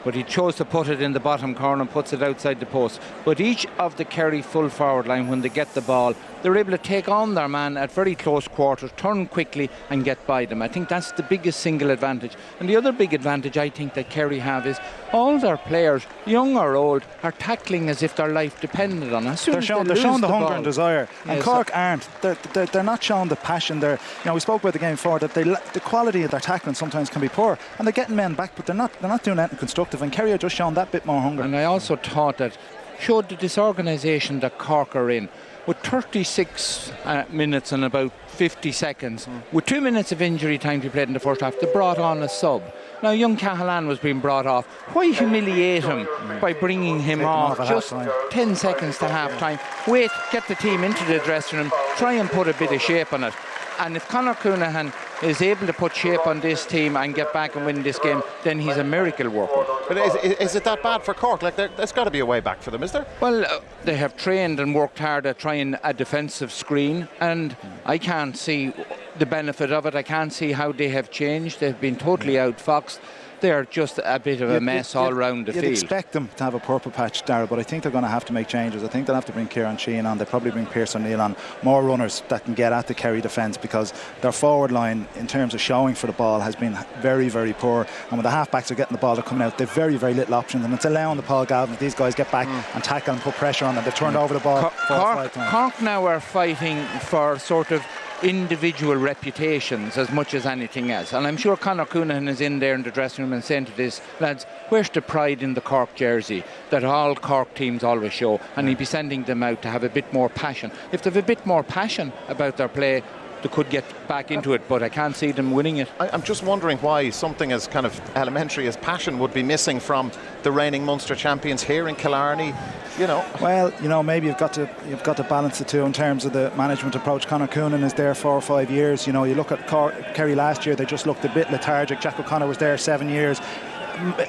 But he chose to put it in the bottom corner and puts it outside the post. But each of the Kerry full forward line, when they get the ball, they're able to take on their man at very close quarters, turn quickly and get by them. I think that's the biggest single advantage. And the other big advantage I think that Kerry have is all their players, young or old, are tackling as if their life depended on it. They're showing the hunger and desire. And yes, Cork aren't. They're not showing the passion. You know, we spoke about the game before that the quality of their tackling sometimes can be poor, and they're getting men back, but they're not doing anything constructive. And Kerry are just showing that bit more hunger. And I also thought that showed the disorganisation that Cork are in. With 36 minutes and about 50 seconds, with 2 minutes of injury time to be played in the first half, they brought on a sub. Now, young Cahalane was being brought off. Why humiliate him by bringing him off just 10 seconds to half-time? Wait, get the team into the dressing room, try and put a bit of shape on it. And if Conor Coonahan is able to put shape on this team and get back and win this game, then he's a miracle worker. But is it that bad for Cork? Like, there's got to be a way back for them, is there? Well, they have trained and worked hard at trying a defensive screen, and I can't see the benefit of it. I can't see how they have changed. They've been totally outfoxed. They're just a bit of a mess all around the field. You'd expect them to have a purple patch, Darrell, but I think they're going to have to make changes. I think they'll have to bring Kieran Sheehan on. They'll probably bring Pearse O'Neill on. More runners that can get at the Kerry defence, because their forward line, in terms of showing for the ball, has been very, very poor. And when the half-backs are getting the ball, they're coming out, they've very, very little options. And it's allowing the Paul Galvin, these guys get back and tackle and put pressure on them. They've turned over the ball 4 or 5 times. Cork now are fighting for sort of individual reputations as much as anything else, and I'm sure Conor Coonahan is in there in the dressing room and saying to these lads, where's the pride in the Cork jersey that all Cork teams always show? And he'd be sending them out to have a bit more passion. If they've a bit more passion about their play, they could get back into it, but I can't see them winning it. I'm just wondering why something as kind of elementary as passion would be missing from the reigning Munster champions here in Killarney. You know, well, you know, maybe you've got to balance the two in terms of the management approach. Conor Coonan is there 4 or 5 years. You know, you look at Kerry last year; they just looked a bit lethargic. Jack O'Connor was there 7 years.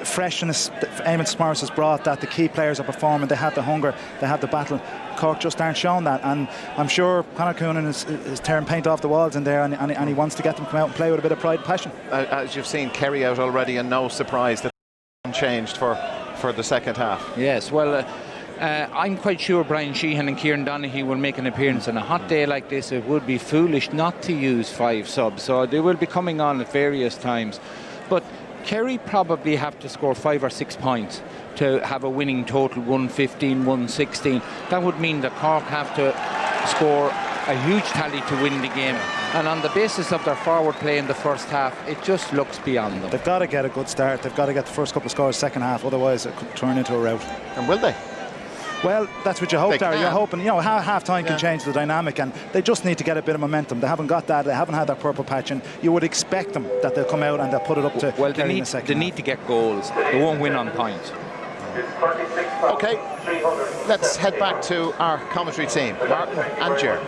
freshness that Eamon Morris has brought, that the key players are performing, they have the hunger, they have the battle. Cork just aren't showing that, and I'm sure Conor Coonan is tearing paint off the walls in there, and he wants to get them to come out and play with a bit of pride and passion. As you've seen, Kerry out already, and no surprise that changed for the second half. Yes, well, I'm quite sure Brian Sheehan and Kieran Donaghy will make an appearance on a hot day like this. It would be foolish not to use 5 subs, so they will be coming on at various times. But Kerry probably have to score 5 or 6 points to have a winning total, 115, 116. That would mean that Cork have to score a huge tally to win the game. And on the basis of their forward play in the first half, it just looks beyond them. They've got to get a good start. They've got to get the first couple of scores second half, otherwise it could turn into a rout. And will they? Well, that's what you hope, Darry. You're hoping, half time can change the dynamic, and they just need to get a bit of momentum. They haven't got that. They haven't had that purple patch, and you would expect them that they'll come out and they'll put it up to. Well, they need to get goals. They won't win on points. Okay, let's head back to our commentary team, Martin and Ger.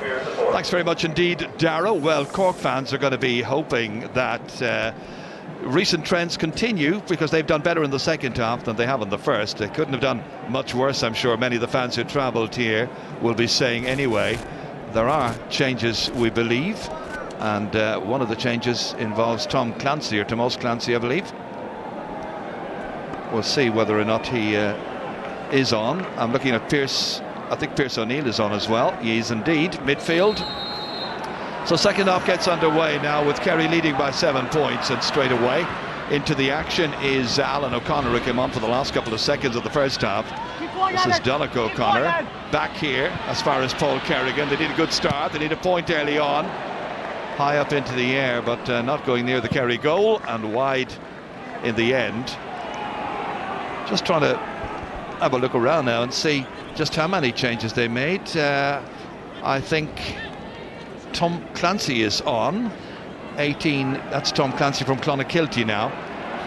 Thanks very much indeed, Darrow. Well, Cork fans are going to be hoping that recent trends continue, because they've done better in the second half than they have in the first. They couldn't have done much worse, I'm sure many of the fans who travelled here will be saying anyway. There are changes, we believe, and one of the changes involves Tom Clancy, or Tomás Clancy, I believe. We'll see whether or not he is on. I'm looking at Pearse. I think Pearse O'Neill is on as well. He is indeed. Midfield. So second half gets underway now with Kerry leading by 7 points, and straight away into the action is Alan O'Connor, who came on for the last couple of seconds of the first half. This is Donagh O'Connor back here as far as Paul Kerrigan. They need a good start. They need a point early on. High up into the air, but not going near the Kerry goal, and wide in the end. Just trying to have a look around now and see just how many changes they made. I think Tom Clancy is on 18. That's Tom Clancy from Clonakilty now,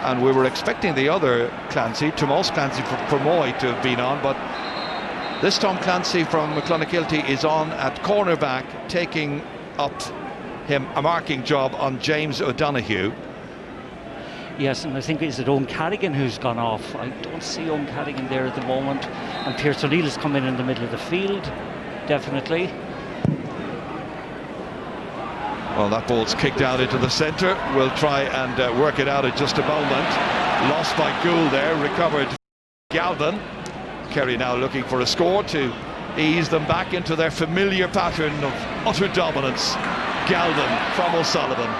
and we were expecting the other Clancy, Tomás Clancy from Fermoy, to have been on, but this Tom Clancy from Clonakilty is on at cornerback, taking up a marking job on James O'Donoghue. Yes, and I think is it Owen Carrigan who's gone off. I don't see Owen Carrigan there at the moment, and Pearse O'Neill has come in the middle of the field, definitely. Well, that ball's kicked out into the centre. We'll try and work it out in just a moment. Lost by Gould there, recovered Galvin. Kerry now looking for a score to ease them back into their familiar pattern of utter dominance. Galvin from O'Sullivan.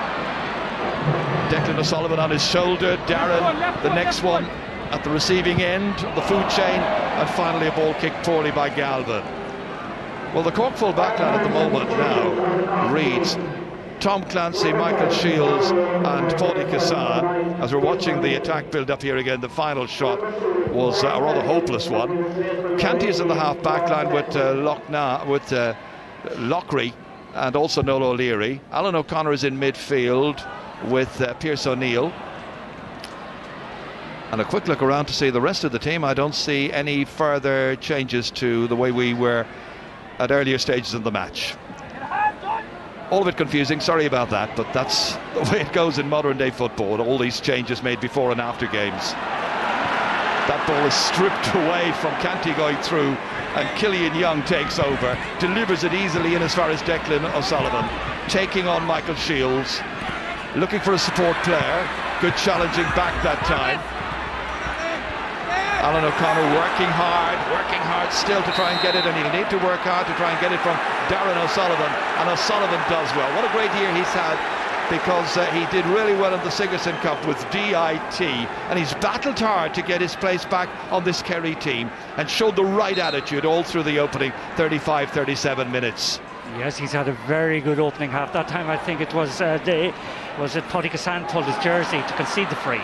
Declan O'Sullivan on his shoulder, Darren the next one at the receiving end of the food chain, and finally a ball kicked poorly by Galvin. Well, the Cork full backline at the moment now reads Tom Clancy, Michael Shields and Paudie Cassan. As we're watching the attack build up here again, the final shot was a rather hopeless one. Canty is in the half backline with Loughrey and also Noel O'Leary. Alan O'Connor is in midfield with Pearse O'Neill. And a quick look around to see the rest of the team. I don't see any further changes to the way we were at earlier stages of the match. All of it confusing, sorry about that, but that's the way it goes in modern day football. All these changes made before and after games. That ball is stripped away from Canty going through, and Killian Young takes over, delivers it easily in as far as Declan O'Sullivan, taking on Michael Shields, looking for a support player. Good challenging back that time. Alan O'Connor working hard still to try and get it, and he'll need to work hard to try and get it from Darren O'Sullivan, and O'Sullivan does well. What a great year he's had, because he did really well in the Sigerson Cup with DIT, and he's battled hard to get his place back on this Kerry team, and showed the right attitude all through the opening 35-37 minutes. Yes, he's had a very good opening half. That time I think it was Paudie Cassan pulled his jersey to concede the free.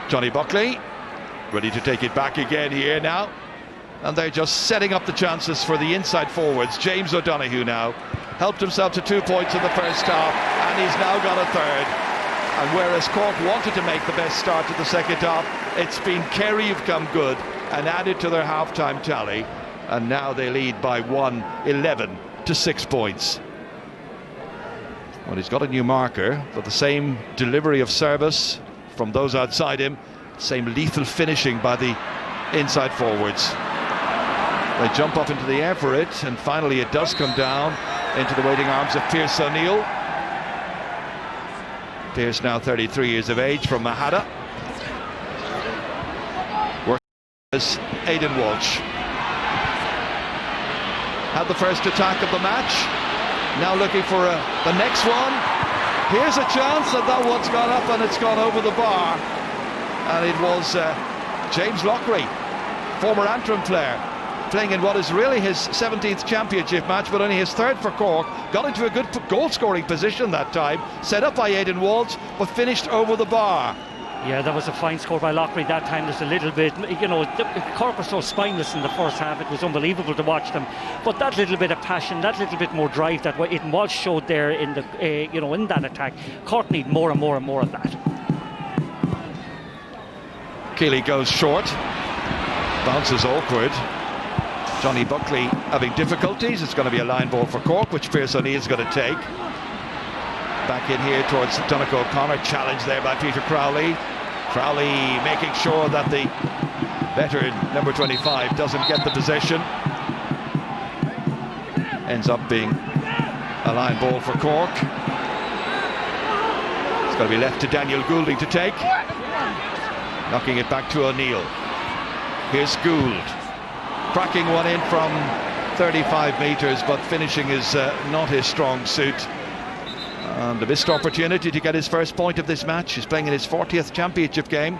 Johnny Buckley ready to take it back again here now, and they're just setting up the chances for the inside forwards. James O'Donoghue now helped himself to 2 points in the first half, and he's now got a third. And whereas Cork wanted to make the best start to the second half, it's been Kerry who've come good and added to their half-time tally, and now they lead by 11 to 6 points. Well, he's got a new marker, but the same delivery of service from those outside him Same lethal finishing by the inside forwards. They jump up into the air for it, and finally it does come down into the waiting arms of Pearse O'Neill. Pearse, now 33 years of age, from Mahada. Works Aidan Walsh. Had the first attack of the match. Now looking for the next one. Here's a chance, and that one's gone up and it's gone over the bar. And it was James Lockery, former Antrim player, playing in what is really his 17th championship match, but only his 3rd for Cork. Got into a good goal-scoring position that time, set up by Aidan Walsh, but finished over the bar. Yeah, that was a fine score by Lockery that time. There's a little bit, you know, Cork were so spineless in the first half, it was unbelievable to watch them. But that little bit of passion, that little bit more drive that Aidan Walsh showed there in the, you know, in that attack, Cork need more and more and more of that. Keeley goes short, bounces awkward. Johnny Buckley having difficulties. It's going to be a line ball for Cork, which Pearse O'Neill's going to take. Back in here towards Donegal O'Connor, challenged there by Peter Crowley. Crowley making sure that the veteran number 25 doesn't get the possession. Ends up being a line ball for Cork. It's going to be left to Daniel Goulding to take. Knocking it back to O'Neill. Here's Gould. Cracking one in from 35 metres, but finishing is not his strong suit. And a missed opportunity to get his first point of this match. He's playing in his 40th championship game.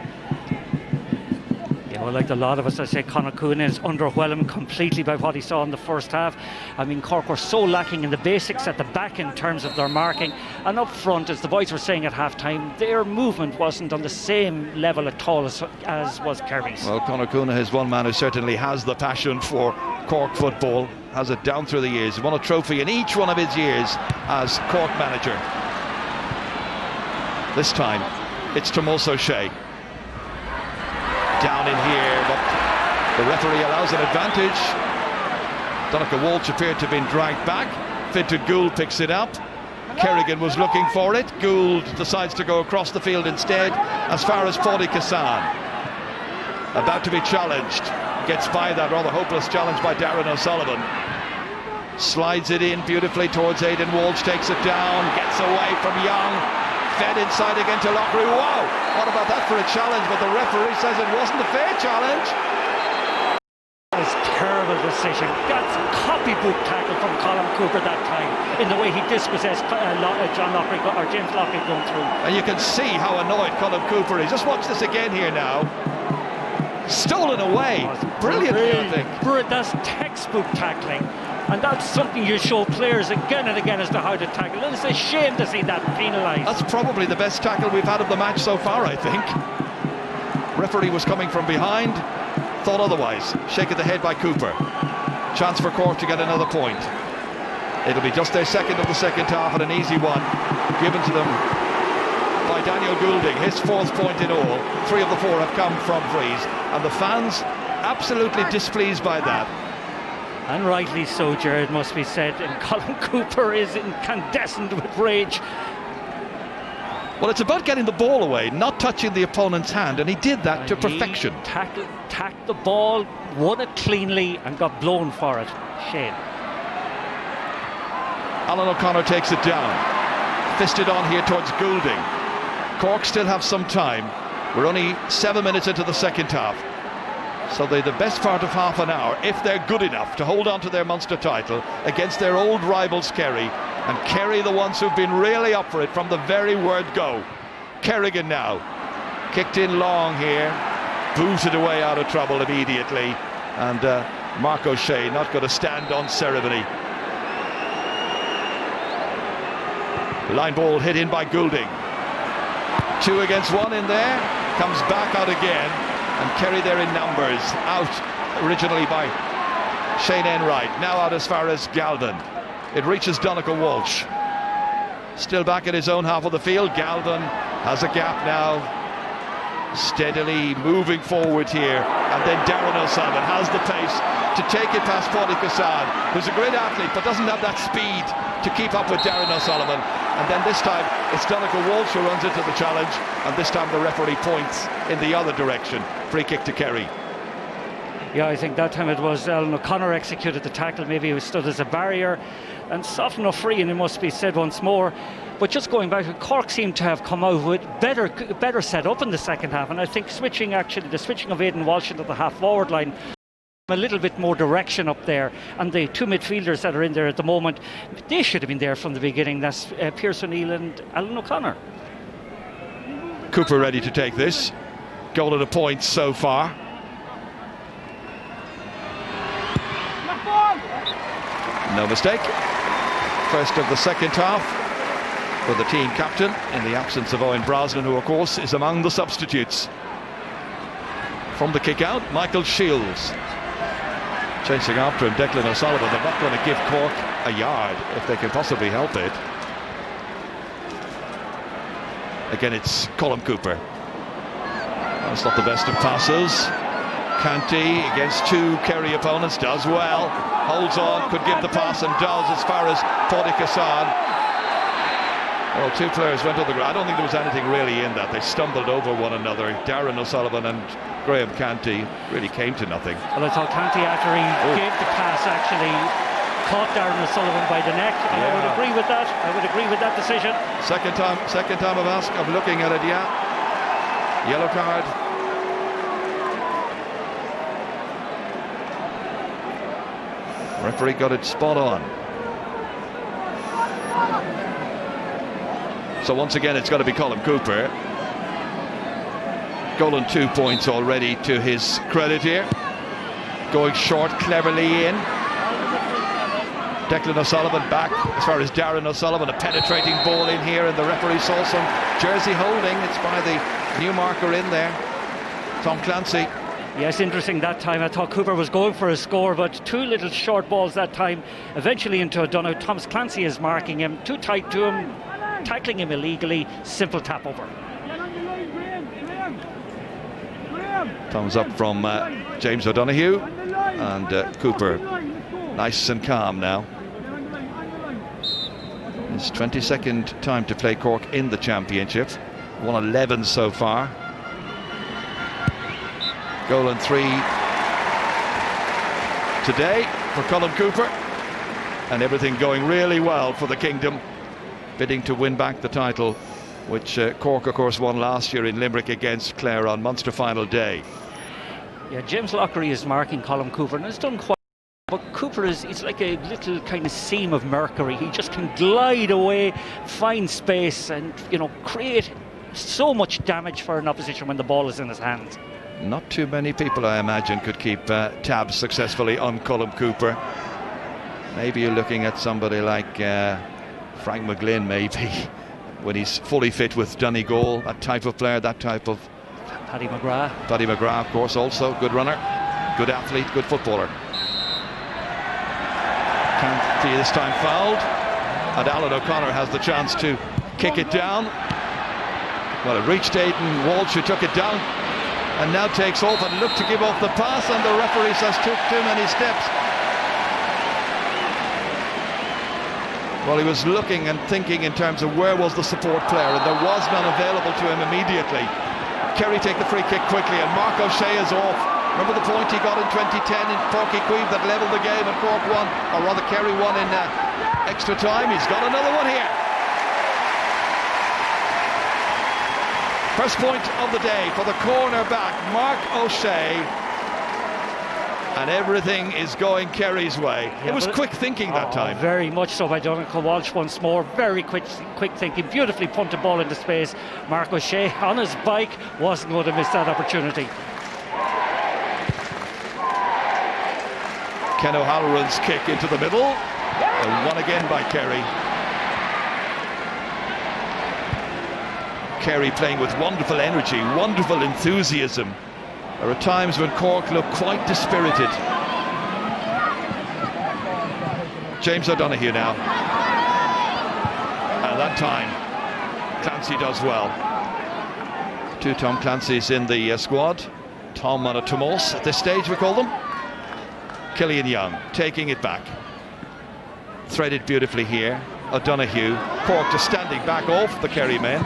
Yeah, well, like a lot of us, I say Conor Coonan is underwhelmed completely by what he saw in the first half. I mean, Cork were so lacking in the basics at the back in terms of their marking, and up front, as the boys were saying at half-time, their movement wasn't on the same level at all as was Kerry's. Well, Conor Coonan is one man who certainly has the passion for Cork football, has it down through the years. He won a trophy in each one of his years as Cork manager. This time, it's Tomás O'Shea. Down in here, but the referee allows an advantage. Donegal Walsh appeared to have been dragged back. Fintan Gould picks it up. Kerrigan was looking for it. Gould decides to go across the field instead, as far as Fáilte Kassan. About to be challenged. Gets by that rather hopeless challenge by Darren O'Sullivan. Slides it in beautifully towards Aidan Walsh, takes it down, gets away from Young. Fed inside again to Lockery. Wow, what about that for a challenge? But the referee says it wasn't a fair challenge. That was a terrible decision. That's a copybook tackle from Colm Cooper that time, in the way he dispossessed John Lockery or James Lockery going through. And you can see how annoyed Colm Cooper is. Just watch this again here now. Stolen away. Brilliantly, I think. That's textbook tackling. And that's something you show players again and again as to how to tackle. And it's a shame to see that penalised. That's probably the best tackle we've had of the match so far, I think. Referee was coming from behind, thought otherwise. Shake of the head by Cooper. Chance for Cork to get another point. It'll be just their second of the second half, and an easy one given to them by Daniel Goulding. His 4th point in all. 3 of the 4 have come from frees, and the fans absolutely displeased by that. And rightly so, Jared, must be said. And Colm Cooper is incandescent with rage. Well, it's about getting the ball away, not touching the opponent's hand, and he did that to perfection. Tacked the ball, won it cleanly, and got blown for it. Shame. Alan O'Connor takes it down. Fisted on here towards Goulding. Cork still have some time. We're only 7 minutes into the second half. So they're the best part of half an hour, if they're good enough to hold on to their Munster title against their old rivals Kerry. And Kerry, the ones who've been really up for it from the very word go. Kerrigan now, kicked in long here, booted away out of trouble immediately. And Mark O'Shea not going to stand on ceremony. Line ball hit in by Goulding. 2 against 1 in there, comes back out again. And Kerry there in numbers, out originally by Shane Enright, now out as far as Galvin. It reaches Donegal Walsh. Still back in his own half of the field. Galvin has a gap now, steadily moving forward here. And then Darren O'Sullivan has the pace to take it past Fáilte Kassan, who's a great athlete but doesn't have that speed to keep up with Darren O'Sullivan. and then this time it's Donegal Walsh who runs into the challenge, and this time the referee points in the other direction. Free kick to Kerry. Yeah, I think that time it was Alan O'Connor executed the tackle. Maybe he was stood as a barrier and soft enough free, and it must be said once more. But just going back, Cork seemed to have come out with better set up in the second half, and I think the switching of Aidan Walsh into the half-forward line, a little bit more direction up there, and the two midfielders that are in there at the moment, they should have been there from the beginning. That's Pearse O'Neill and Alan O'Connor. Cooper ready to take this. Goal at a point so far. No mistake. First of the second half for the team captain in the absence of Owen Brosnan, who of course is among the substitutes. From the kick out, Michael Shields. Chasing after him, Declan O'Sullivan. They're not going to give Cork a yard if they can possibly help it. Again, it's Colm Cooper. That's not the best of passes. Canty against two Kerry opponents, does well, holds on, could give the pass and does as far as Pádraig Hassan. Well, two players went to the ground. I don't think there was anything really in that. They stumbled over one another. Darren O'Sullivan and Graham Canty really came to nothing. Well, I thought Canty, after he gave the pass, actually caught Darren O'Sullivan by the neck, and I would agree with that. I would agree with that decision. Second time of looking at it, yeah. Yellow card. Referee got it spot on. So once again it's got to be Colm Cooper. Goal and 2 points already to his credit here. Going short cleverly in. Declan O'Sullivan back as far as Darren O'Sullivan. A penetrating ball in here, and the referee saw some jersey holding. It's by the new marker in there, Tom Clancy. Yes, interesting that time. I thought Cooper was going for a score, but two little short balls that time, eventually into O'Donoghue. Thomas Clancy is marking him, too tight to him, tackling him illegally, simple tap over. Thumbs up from James O'Donoghue, and Cooper nice and calm now. His 22nd time to play Cork in the championship, won 11 so far. Goal and 3 today for Colm Cooper, and everything going really well for the Kingdom, bidding to win back the title, which Cork of course won last year in Limerick against Clare on Munster final day. Yeah, James Lockery is marking Colm Cooper, and it's done quite. But Cooper it's like a little kind of seam of mercury. He just can glide away, find space, and create so much damage for an opposition when the ball is in his hands. Not too many people, I imagine, could keep tabs successfully on Colm Cooper. Maybe you're looking at somebody like Frank McGlynn, maybe, when he's fully fit with Donegal, that type of player, that type of... Paddy McGrath. Paddy McGrath, of course, also good runner, good athlete, good footballer. Canty this time fouled, and Alan O'Connor has the chance to kick it down. Well, it reached Aidan Walsh, who took it down, and now takes off and looked to give off the pass, and the referee says took too many steps. Well, he was looking and thinking in terms of where was the support player, and there was none available to him immediately. Kerry take the free kick quickly, and Mark O'Shea is off. Remember the point he got in 2010 in Páirc Uí Chaoimh that levelled the game, and Cork won, or rather Kerry won in extra time. He's got another one here. First point of the day for the cornerback, Mark O'Shea. And everything is going Kerry's way. Yeah, it was quick thinking that time. Very much so by Donegal Walsh once more. Very quick thinking. Beautifully punted ball into space. Mark O'Shea on his bike wasn't going to miss that opportunity. Ken O'Halloran's kick into the middle. And won again by Kerry. Kerry playing with wonderful energy, wonderful enthusiasm. There are times when Cork look quite dispirited. James O'Donoghue now. And that time, Clancy does well. Two Tom Clancy's in the squad. Tom on a Tomos at this stage, we call them. Killian Young taking it back. Threaded beautifully here. O'Donoghue. Cork just standing back off the Kerry men.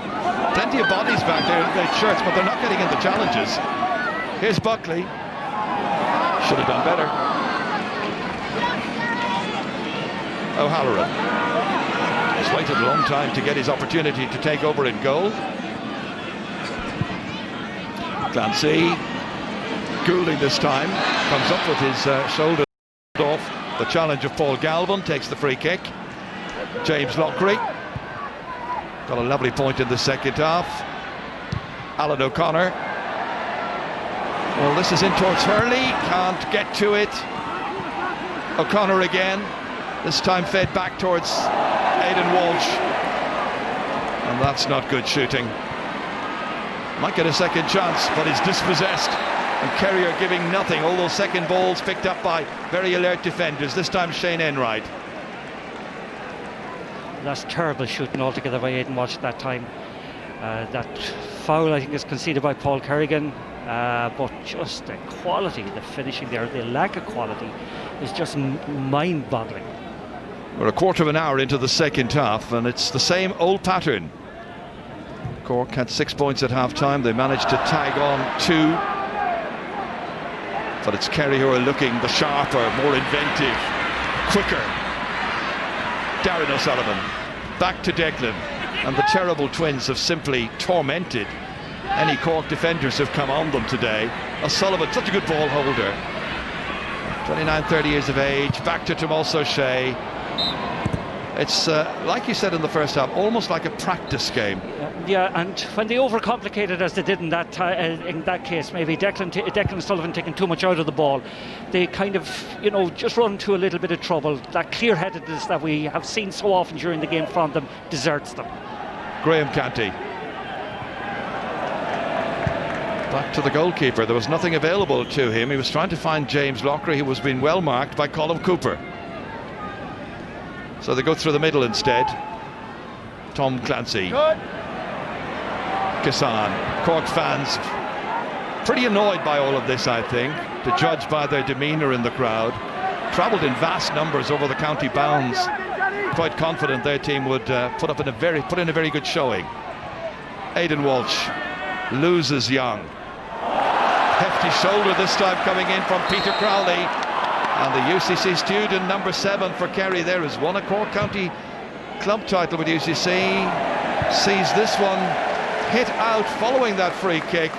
Plenty of bodies back there in red shirts, but they're not getting in the challenges. Here's Buckley. Should have done better. O'Halloran. He's waited a long time to get his opportunity to take over in goal. Clancy. Goulding this time. Comes up with his shoulder off. The challenge of Paul Galvin takes the free kick. James Lockery. Got a lovely point in the second half. Alan O'Connor. Well, this is in towards Hurley. Can't get to it. O'Connor again. This time fed back towards Aidan Walsh. And that's not good shooting. Might get a second chance, but he's dispossessed. And Kerry are giving nothing. All those second balls picked up by very alert defenders. This time Shane Enright. That's terrible shooting altogether by Aidan Walsh at that time. That foul, I think, is conceded by Paul Kerrigan. But just the quality, the finishing there, the lack of quality is just mind-boggling. We're a quarter of an hour into the second half, and it's the same old pattern. Cork had 6 points at half-time. They managed to tag on 2. But it's Kerry who are looking the sharper, more inventive, quicker. Darren O'Sullivan, back to Declan, and the terrible twins have simply tormented any Cork defenders who've come on them today. O'Sullivan, such a good ball holder. 29, 30 years of age, back to Tomas O'Shea. It's, like you said in the first half, almost like a practice game. Yeah, and when they overcomplicated as they did in that case, maybe Declan and Sullivan taking too much out of the ball, they kind of, just run into a little bit of trouble. That clear-headedness that we have seen so often during the game from them deserts them. Graham Canty. Back to the goalkeeper. There was nothing available to him. He was trying to find James Lockery, who was being well marked by Colm Cooper. So they go through the middle instead. Tom Clancy. Kassan. Cork fans pretty annoyed by all of this, I think, to judge by their demeanour in the crowd. Travelled in vast numbers over the county bounds. Quite confident their team would put in a very good showing. Aidan Walsh loses Young. Hefty shoulder this time coming in from Peter Crowley. And the UCC student, number 7 for Kerry there, has won a Cork County club title with UCC. Sees this one hit out following that free kick.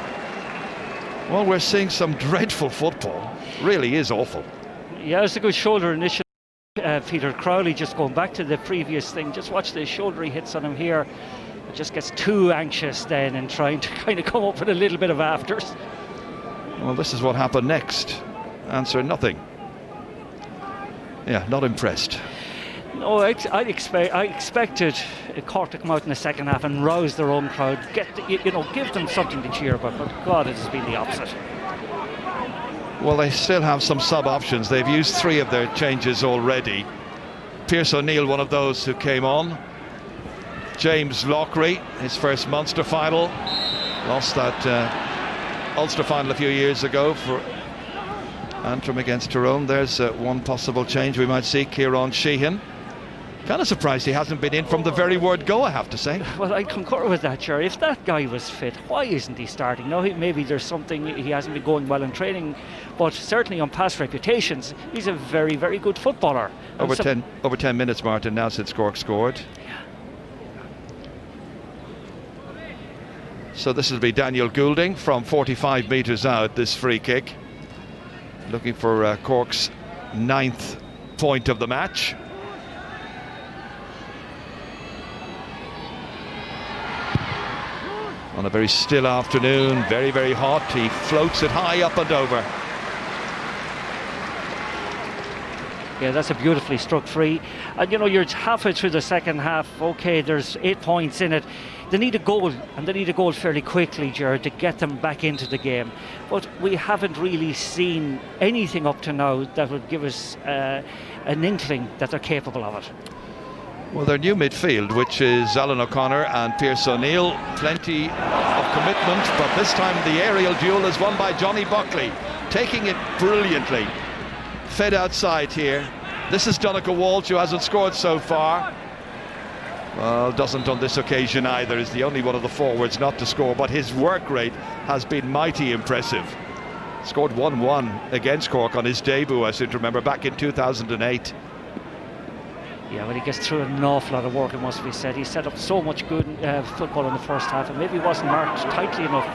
Well, we're seeing some dreadful football. Really is awful. Yeah, it's a good shoulder initially. Peter Crowley, just going back to the previous thing, just watch the shoulder he hits on him here. It just gets too anxious then and trying to kind of come up with a little bit of afters. Well, this is what happened next. Answer, nothing. Yeah, not impressed. No, I expected Cork to come out in the second half and rouse their own crowd, give them something to cheer about. But God, it has been the opposite. Well, they still have some sub options. They've used 3 of their changes already. Pierce O'Neill, one of those who came on. James Lockery, his first Munster final. Lost that Ulster final a few years ago for Antrim against Tyrone. There's one possible change we might see. Kieran Sheehan. Kind of surprised he hasn't been in from the very word go, I have to say. Well, I concur with that, Jerry. If that guy was fit, why isn't he starting? Now, maybe there's something, he hasn't been going well in training, but certainly on past reputations, he's a very, very good footballer. Over 10 minutes, Martin, now since Cork scored. Yeah. So this will be Daniel Goulding from 45 metres out, this free kick. Looking for Cork's 9th point of the match. On a very still afternoon, very, very hot, he floats it high up and over. Yeah, that's a beautifully struck free. And you're halfway through the second half. Okay, there's 8 points in it. They need a goal, and they need a goal fairly quickly, Jared, to get them back into the game. But we haven't really seen anything up to now that would give us an inkling that they're capable of it. Well, their new midfield, which is Alan O'Connor and Pierce O'Neill, plenty of commitment, but this time the aerial duel is won by Johnny Buckley, taking it brilliantly. Fed outside here. This is Donegal Walsh, who hasn't scored so far. Well, doesn't on this occasion either. Is the only one of the forwards not to score, but his work rate has been mighty impressive. Scored 1-1 against Cork on his debut, I seem to remember, back in 2008. Yeah, when he gets through an awful lot of work, it must be said. He set up so much good football in the first half, and maybe he wasn't marked tightly enough.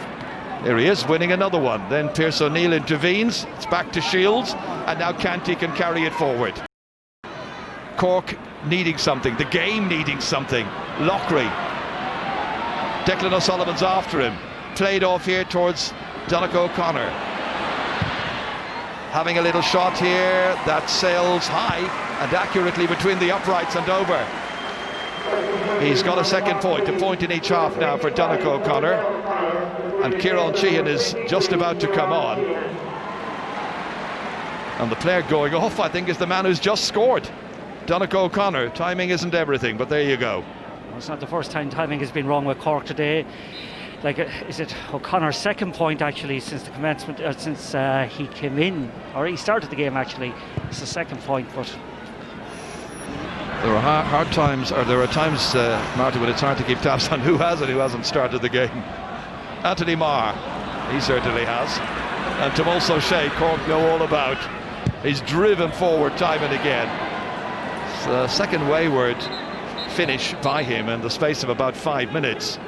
Here he is, winning another one. Then Pearse O'Neill intervenes. It's back to Shields, and now Canty can carry it forward. Cork needing something, the game needing something. Loughry. Declan O'Sullivan's after him. Played off here towards Donnacha O'Connor. Having a little shot here that sails high and accurately between the uprights and over. He's got a second point, a point in each half now for Donnacha O'Connor. And Kieran Sheehan is just about to come on. And the player going off, I think, is the man who's just scored. Donnacha O'Connor. Timing isn't everything, but there you go. Well, it's not the first time timing has been wrong with Cork today. Like, is it O'Connor's second point actually since the commencement, since he came in, or he started the game actually? It's the second point, but there are hard times, or there are times, Martin, when it's hard to keep tabs on who has and who hasn't started the game. Anthony Marr, he certainly has, and Tomás O'Shea, Cork know all about. He's driven forward time and again. It's the second wayward finish by him in the space of about 5 minutes.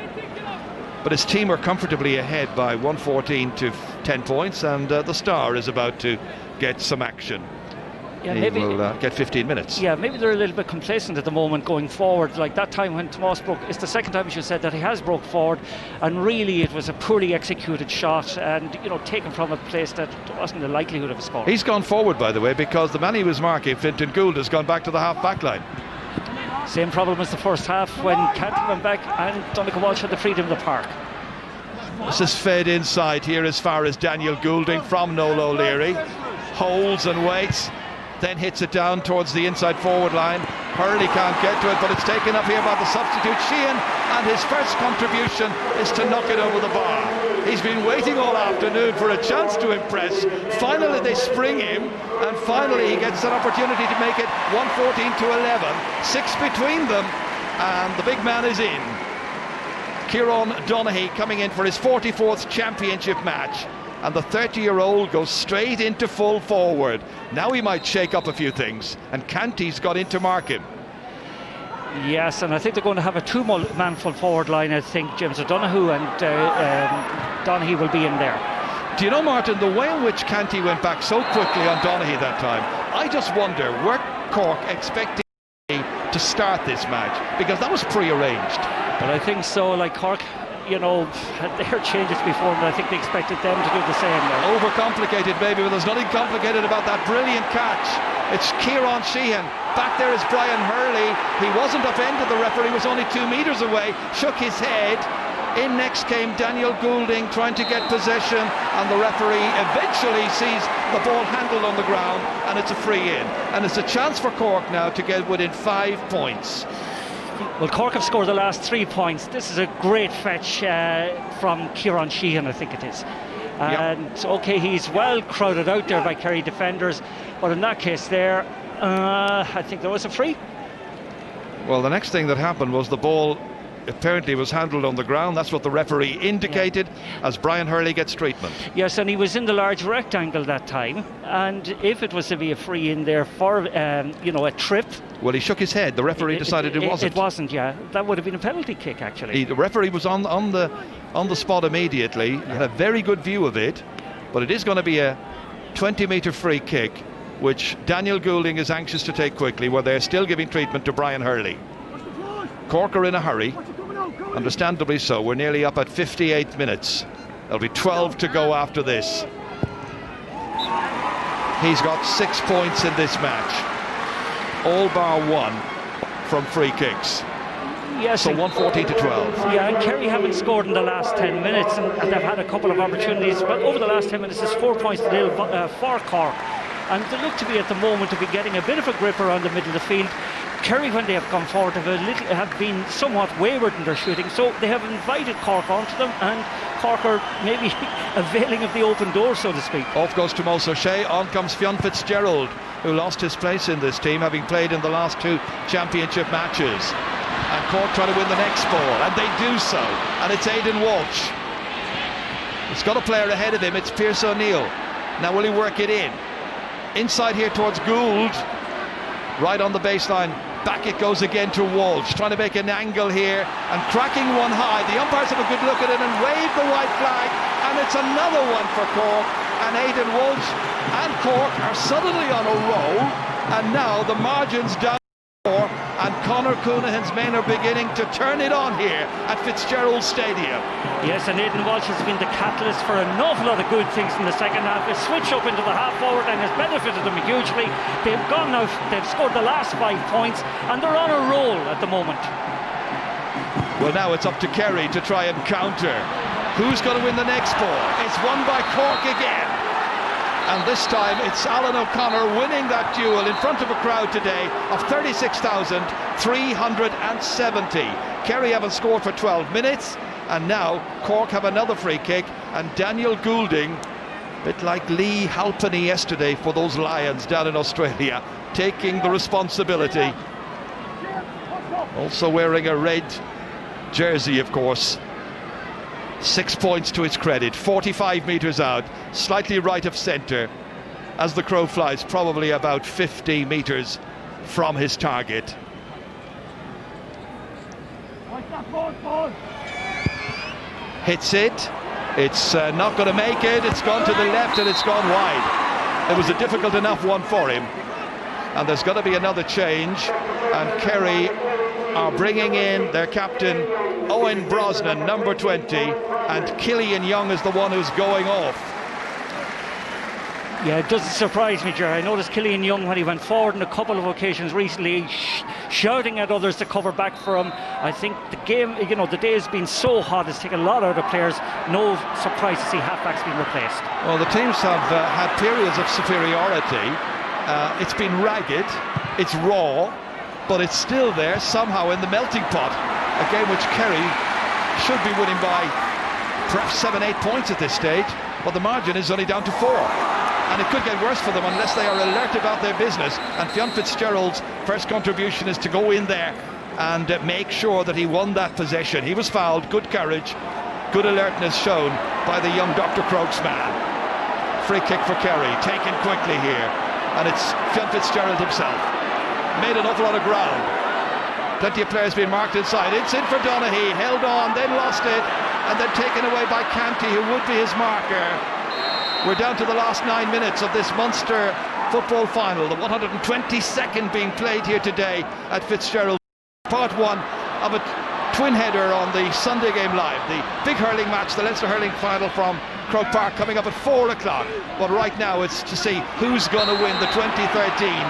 But his team are comfortably ahead by 114 to 10 points, and the star is about to get some action. Yeah, he maybe will get 15 minutes. Yeah, maybe they're a little bit complacent at the moment going forward. Like that time when Tomás broke, it's the second time, as you said, that he has broke forward, and really it was a poorly executed shot, and taken from a place that wasn't the likelihood of a score. He's gone forward, by the way, because the man he was marking, Fintan Gould, has gone back to the half-back line. Same problem as the first half when Canty went back and Donnacha Walsh had the freedom of the park. This is fed inside here as far as Daniel Goulding from Noel O'Leary. Holds and waits, then hits it down towards the inside forward line. Hurley can't get to it, but it's taken up here by the substitute Sheehan, and his first contribution is to knock it over the bar. He's been waiting all afternoon for a chance to impress. Finally they spring him, and finally he gets an opportunity to make it 114 to 11. 6 between them, and the big man is in. Kieran Donaghy coming in for his 44th championship match, and the 30-year-old goes straight into full forward. Now he might shake up a few things, and Canty's got in to mark him. Yes, and I think they're going to have a two-man full forward line. I think James O'Donoghue and Donaghy will be in there. Do you know, Martin, the way in which Canty went back so quickly on Donaghy that time, I just wonder, were Cork expecting to start this match? Because that was pre-arranged. But I think so, like Cork, had their changes before, but I think they expected them to do the same. Overcomplicated, maybe, but there's nothing complicated about that brilliant catch. It's Kieran Sheehan. Back there is Brian Hurley. He wasn't upended, the referee was only 2 metres away, shook his head. In next came Daniel Goulding trying to get possession, and the referee eventually sees the ball handled on the ground, and it's a free in. And it's a chance for Cork now to get within 5 points. Well, Cork have scored the last 3 points. This is a great fetch from Kieran Sheehan, I think it is. And okay, he's well crowded out there by Kerry defenders, but in that case there, I think there was a free. Well, the next thing that happened was the ball apparently was handled on the ground. That's what the referee indicated as Brian Hurley gets treatment. Yes, and he was in the large rectangle that time, and if it was to be a free in there for a trip. Well, he shook his head. The referee decided it wasn't. It wasn't, yeah. That would have been a penalty kick, actually. The referee was on the spot immediately. He had a very good view of it, but it is going to be a 20-metre free kick, which Daniel Goulding is anxious to take quickly, where they're still giving treatment to Brian Hurley. Cork are in a hurry, understandably so. We're nearly up at 58 minutes. There'll be 12 to go after this. He's got 6 points in this match, all bar 1 from free kicks. Yes, so 114 to 12. Yeah, and Kerry haven't scored in the last 10 minutes, and they've had a couple of opportunities, but over the last 10 minutes there's 4 points to nil for Cork, and they look to be at the moment to be getting a bit of a grip around the middle of the field. Kerry, when they have come forward, have been somewhat wayward in their shooting, so they have invited Cork onto them, and Cork are maybe availing of the open door, so to speak. Off goes Tomás O'Shea, on comes Fionn Fitzgerald, who lost his place in this team, having played in the last 2 championship matches. And Cork try to win the next ball, and they do so. And it's Aidan Walsh. He's got a player ahead of him, it's Pierce O'Neill. Now will he work it in? Inside here towards Gould. Right on the baseline. Back it goes again to Walsh, trying to make an angle here and cracking one high. The umpires have a good look at it and wave the white flag, and it's another one for Cork. And Aidan Walsh and Cork are suddenly on a roll, and now the margin's down to 4, and Conor Coonahan's men are beginning to turn it on here at Fitzgerald Stadium. Yes, and Aidan Walsh has been the catalyst for an awful lot of good things in the second half. His switch up into the half forward and has benefited them hugely. They've gone out, they've scored the last 5 points, and they're on a roll at the moment. Well, now it's up to Kerry to try and counter. Who's going to win the next ball? It's won by Cork again. And this time it's Alan O'Connor winning that duel in front of a crowd today of 36,370. Kerry haven't scored for 12 minutes, and now Cork have another free kick, and Daniel Goulding, a bit like Lee Halpenny yesterday for those Lions down in Australia, taking the responsibility. Also wearing a red jersey, of course. 6 points to his credit, 45 metres out, slightly right of centre, as the crow flies, probably about 50 metres from his target. Hits it, it's not going to make it, it's gone to the left and it's gone wide. It was a difficult enough one for him, and there's got to be another change, and Kerry are bringing in their captain Owen Brosnan, number 20, and Killian Young is the one who's going off. Yeah, it doesn't surprise me, Jerry. I noticed Killian Young, when he went forward on a couple of occasions recently, shouting at others to cover back for him. I think the game, the day has been so hot, it's taken a lot out of players. No surprise to see halfbacks being replaced. Well, the teams have had periods of superiority. It's been ragged, it's raw, but it's still there somehow in the melting pot. A game which Kerry should be winning by perhaps 7-8 points at this stage, but the margin is only down to 4. And it could get worse for them unless they are alert about their business. And Fionn Fitzgerald's first contribution is to go in there and make sure that he won that possession. He was fouled, good courage, good alertness shown by the young Dr. Croak's man. Free kick for Kerry, taken quickly here, and it's Fionn Fitzgerald himself. Made an awful lot of ground. Plenty of players being marked inside. It's in for Donaghy, held on, then lost it, and then taken away by Canty, who would be his marker. We're down to the last 9 minutes of this Munster football final, the 122nd being played here today at Fitzgerald. Part 1 of a twin header on the Sunday Game Live, the big hurling match, the Leinster hurling final from Croke Park, coming up at 4 o'clock. But right now it's to see who's going to win the 2013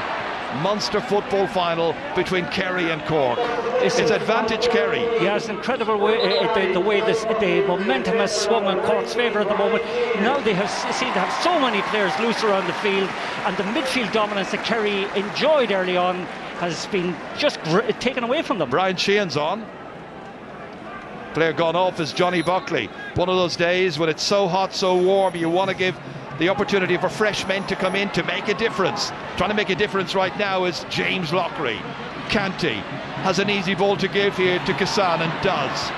Munster football final between Kerry and Cork. It's advantage Kerry. Yeah, it's incredible the way the momentum has swung in Cork's favour at the moment. Now they seem to have so many players loose around the field, and the midfield dominance that Kerry enjoyed early on has been just taken away from them. Brian Sheehan's on. Player gone off is Johnny Buckley. One of those days when it's so hot, so warm, you want to give the opportunity for fresh men to come in to make a difference. Trying to make a difference right now is James Lockery. Canty has an easy ball to give here to Kassan, and does.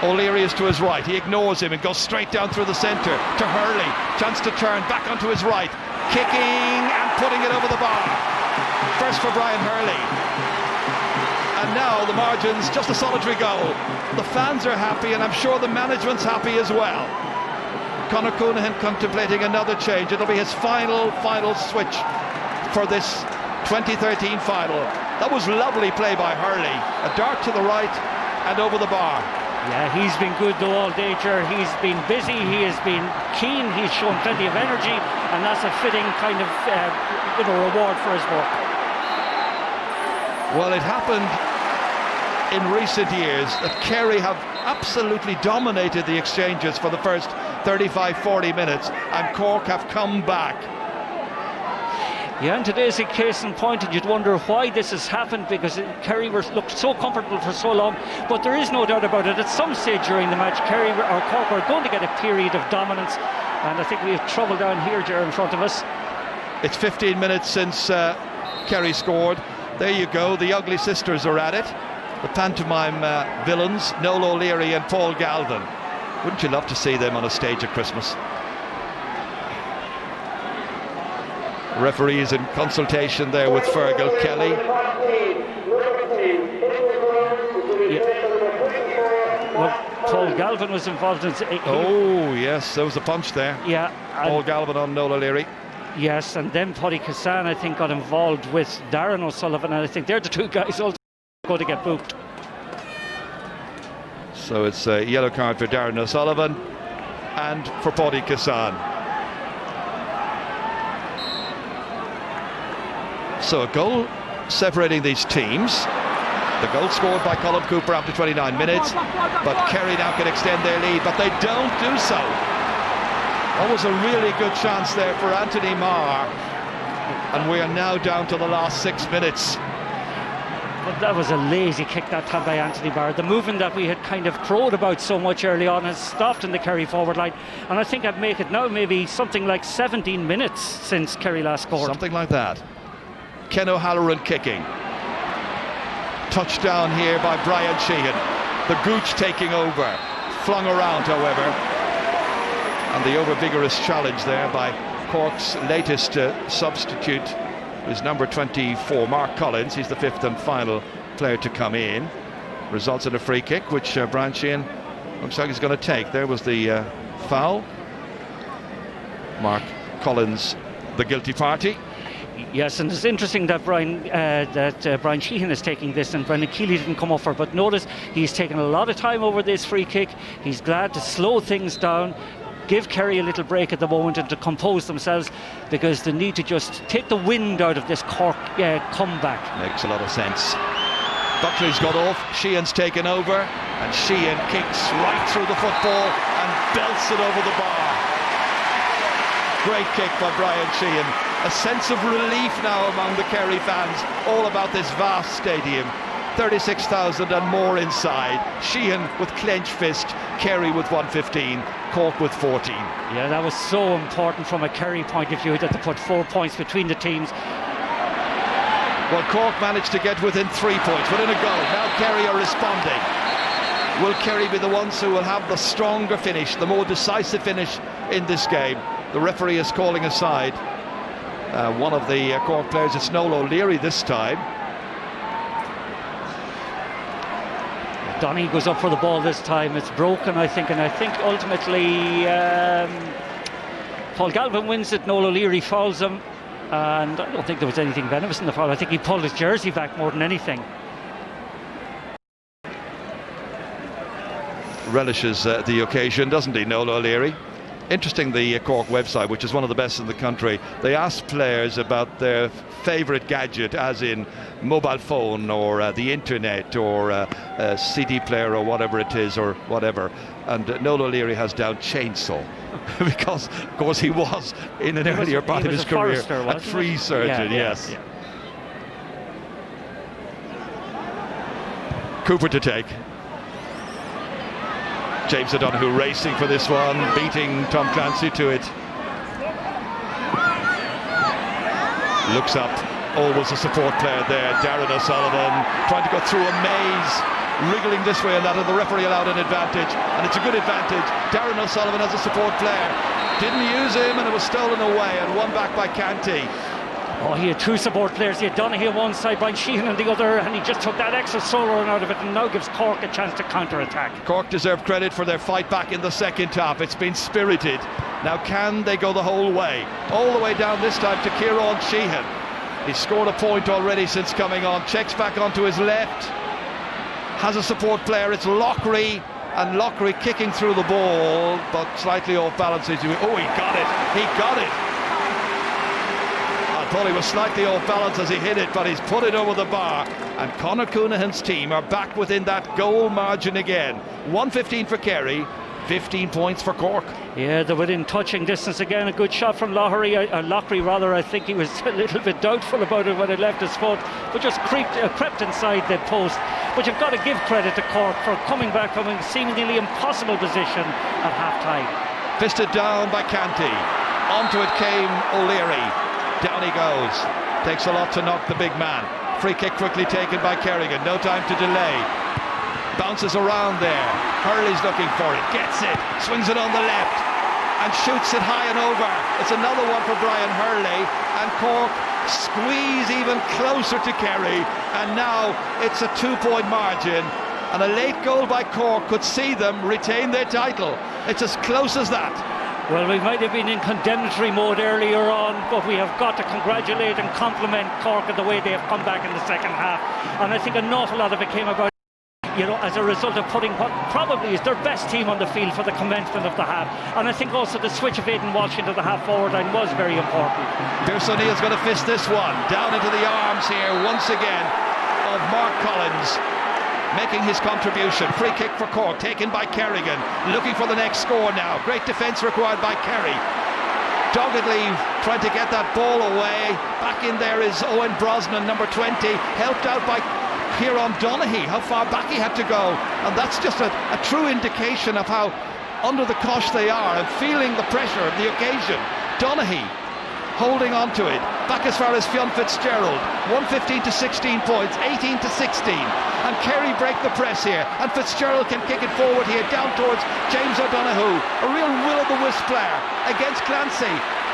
O'Leary is to his right, he ignores him and goes straight down through the centre to Hurley. Chance to turn back onto his right, kicking and putting it over the bar. First for Brian Hurley. And now the margin's just a solitary goal. The fans are happy, and I'm sure the management's happy as well. Conor Coonahan contemplating another change. It'll be his final switch for this 2013 final. That was lovely play by Hurley. A dart to the right and over the bar. Yeah, he's been good though all day, Ger. He's been busy, he has been keen, he's shown plenty of energy, and that's a fitting kind of reward for his work. Well, it happened in recent years that Kerry have absolutely dominated the exchanges for the first 35-40 minutes, and Cork have come back. Yeah, and today's a case in point, and you'd wonder why this has happened, because Kerry looked so comfortable for so long, but there is no doubt about it. At some stage during the match, Kerry or Cork are going to get a period of dominance, and I think we have trouble down here, Ger, in front of us. It's 15 minutes since Kerry scored. There you go, the ugly sisters are at it. the pantomime villains, Noel O'Leary and Paul Galvin. Wouldn't you love to see them on a stage at Christmas? Referee is in consultation there with Fergal Kelly. Well, Paul Galvin was involved in... Oh, yes, there was a punch there. Yeah. Paul Galvin on Noel O'Leary. Yes, and then Paddy Cassan, I think, got involved with Darren O'Sullivan, and I think they're the two guys also going to get booked. So it's a yellow card for Darren O'Sullivan and for Paddy Cassan. So a goal separating these teams. The goal scored by Colm Cooper after 29 minutes, but Kerry now can extend their lead, but they don't do so. That was a really good chance there for Anthony Marr, and we are now down to the last 6 minutes. But that was a lazy kick that time by Anthony Marr. The movement that we had kind of crowed about so much early on has stopped in the Kerry forward line, and I think I'd make it now maybe something like 17 minutes since Kerry last scored. Something like that. Ken O'Halloran kicking. Touchdown here by Brian Sheehan. The Gooch taking over. Flung around, however. And the over-vigorous challenge there by Cork's latest substitute is number 24, Mark Collins. He's the fifth and final player to come in. Results in a free kick, which Brian Sheehan looks like he's going to take. There was the foul. Mark Collins, the guilty party. Yes, and it's interesting that Brian Sheehan is taking this and Brendan Keeley didn't come off her, but notice he's taken a lot of time over this free kick. He's glad to slow things down, give Kerry a little break at the moment and to compose themselves, because they need to just take the wind out of this Cork comeback. Makes a lot of sense. Buckley's got off, Sheehan's taken over, and Sheehan kicks right through the football and belts it over the bar. Great kick by Brian Sheehan. A sense of relief now among the Kerry fans, all about this vast stadium. 36,000 and more inside. Sheehan with clenched fist, Kerry with 115, Cork with 14. Yeah, that was so important from a Kerry point of view that they put 4 points between the teams. Well, Cork managed to get within 3 points, within a goal. Now Kerry are responding. Will Kerry be the ones who will have the stronger finish, the more decisive finish in this game? The referee is calling aside one of the Cork players. It's Noel O'Leary this time. Donny goes up for the ball this time. It's broken, I think, and I think ultimately Paul Galvin wins it. Noel O'Leary fouls him, and I don't think there was anything venomous in the foul. I think he pulled his jersey back more than anything. Relishes the occasion, doesn't he, Noel O'Leary? Interesting, the Cork website, which is one of the best in the country, they asked players about their favourite gadget, as in mobile phone or the internet or a CD player or whatever it is or whatever. And Noel O'Leary has down chainsaw because, of course, he was in an earlier part of his career a tree surgeon. Yes. Yeah. Cooper to take. James O'Donoghue racing for this one, beating Tom Clancy to it. Looks up, always a support player there, Darren O'Sullivan, trying to go through a maze, wriggling this way and that, and the referee allowed an advantage, and it's a good advantage. Darren O'Sullivan as a support player, didn't use him, and it was stolen away and won back by Canty. Oh, he had two support players. He had Donaghy on one side, Brian Sheehan on the other, and he just took that extra solo run out of it and now gives Cork a chance to counter-attack. Cork deserve credit for their fight back in the second half. It's been spirited. Now can they go the whole way? All the way down this time to Kieran Sheehan. He's scored a point already since coming on. Checks back onto his left. Has a support player. It's Lockery. And Lockery kicking through the ball, but slightly off balance. Oh, he got it. He got it. I thought he was slightly off balance as he hit it, but he's put it over the bar. And Conor Coonahan's team are back within that goal margin again. 115 for Kerry, 15 points for Cork. Yeah, they're within touching distance again. A good shot from Lockery. I think he was a little bit doubtful about it when it left his foot, but just crept inside the post. But you've got to give credit to Cork for coming back from a seemingly impossible position at half-time. Fisted down by Canty. Onto it came O'Leary. Down he goes. Takes a lot to knock the big man. free kick quickly taken by Kerrigan. No time to delay. Bounces around there. Hurley's looking for it. Gets it. Swings it on the left. And shoots it high and over. It's another one for Brian Hurley. And Cork squeeze even closer to Kerry. And now it's a 2-point margin. And a late goal by Cork could see them retain their title. It's as close as that. Well, we might have been in condemnatory mode earlier on, but we have got to congratulate and compliment Cork on the way they have come back in the second half. And I think an awful lot of it came about, you know, as a result of putting what probably is their best team on the field for the commencement of the half. And I think also the switch of Aidan Walsh into the half-forward line was very important. Pierce O'Neill's going to fist this one. Down into the arms here, once again, of Mark Collins. Making his contribution. Free kick for Cork, taken by Kerrigan. Looking for the next score now. Great defence required by Kerry. Doggedly trying to get that ball away. Back in there is Owen Brosnan, number 20, helped out by Kieran Donaghy. How far back he had to go. And that's just a true indication of how under the cosh they are and feeling the pressure of the occasion. Donaghy holding on to it. Back as far as Fionn Fitzgerald. 115 to 16 points, 18 to 16. And Kerry break the press here. And Fitzgerald can kick it forward here, down towards James O'Donoghue. A real will-o'-the-wisp player against Clancy.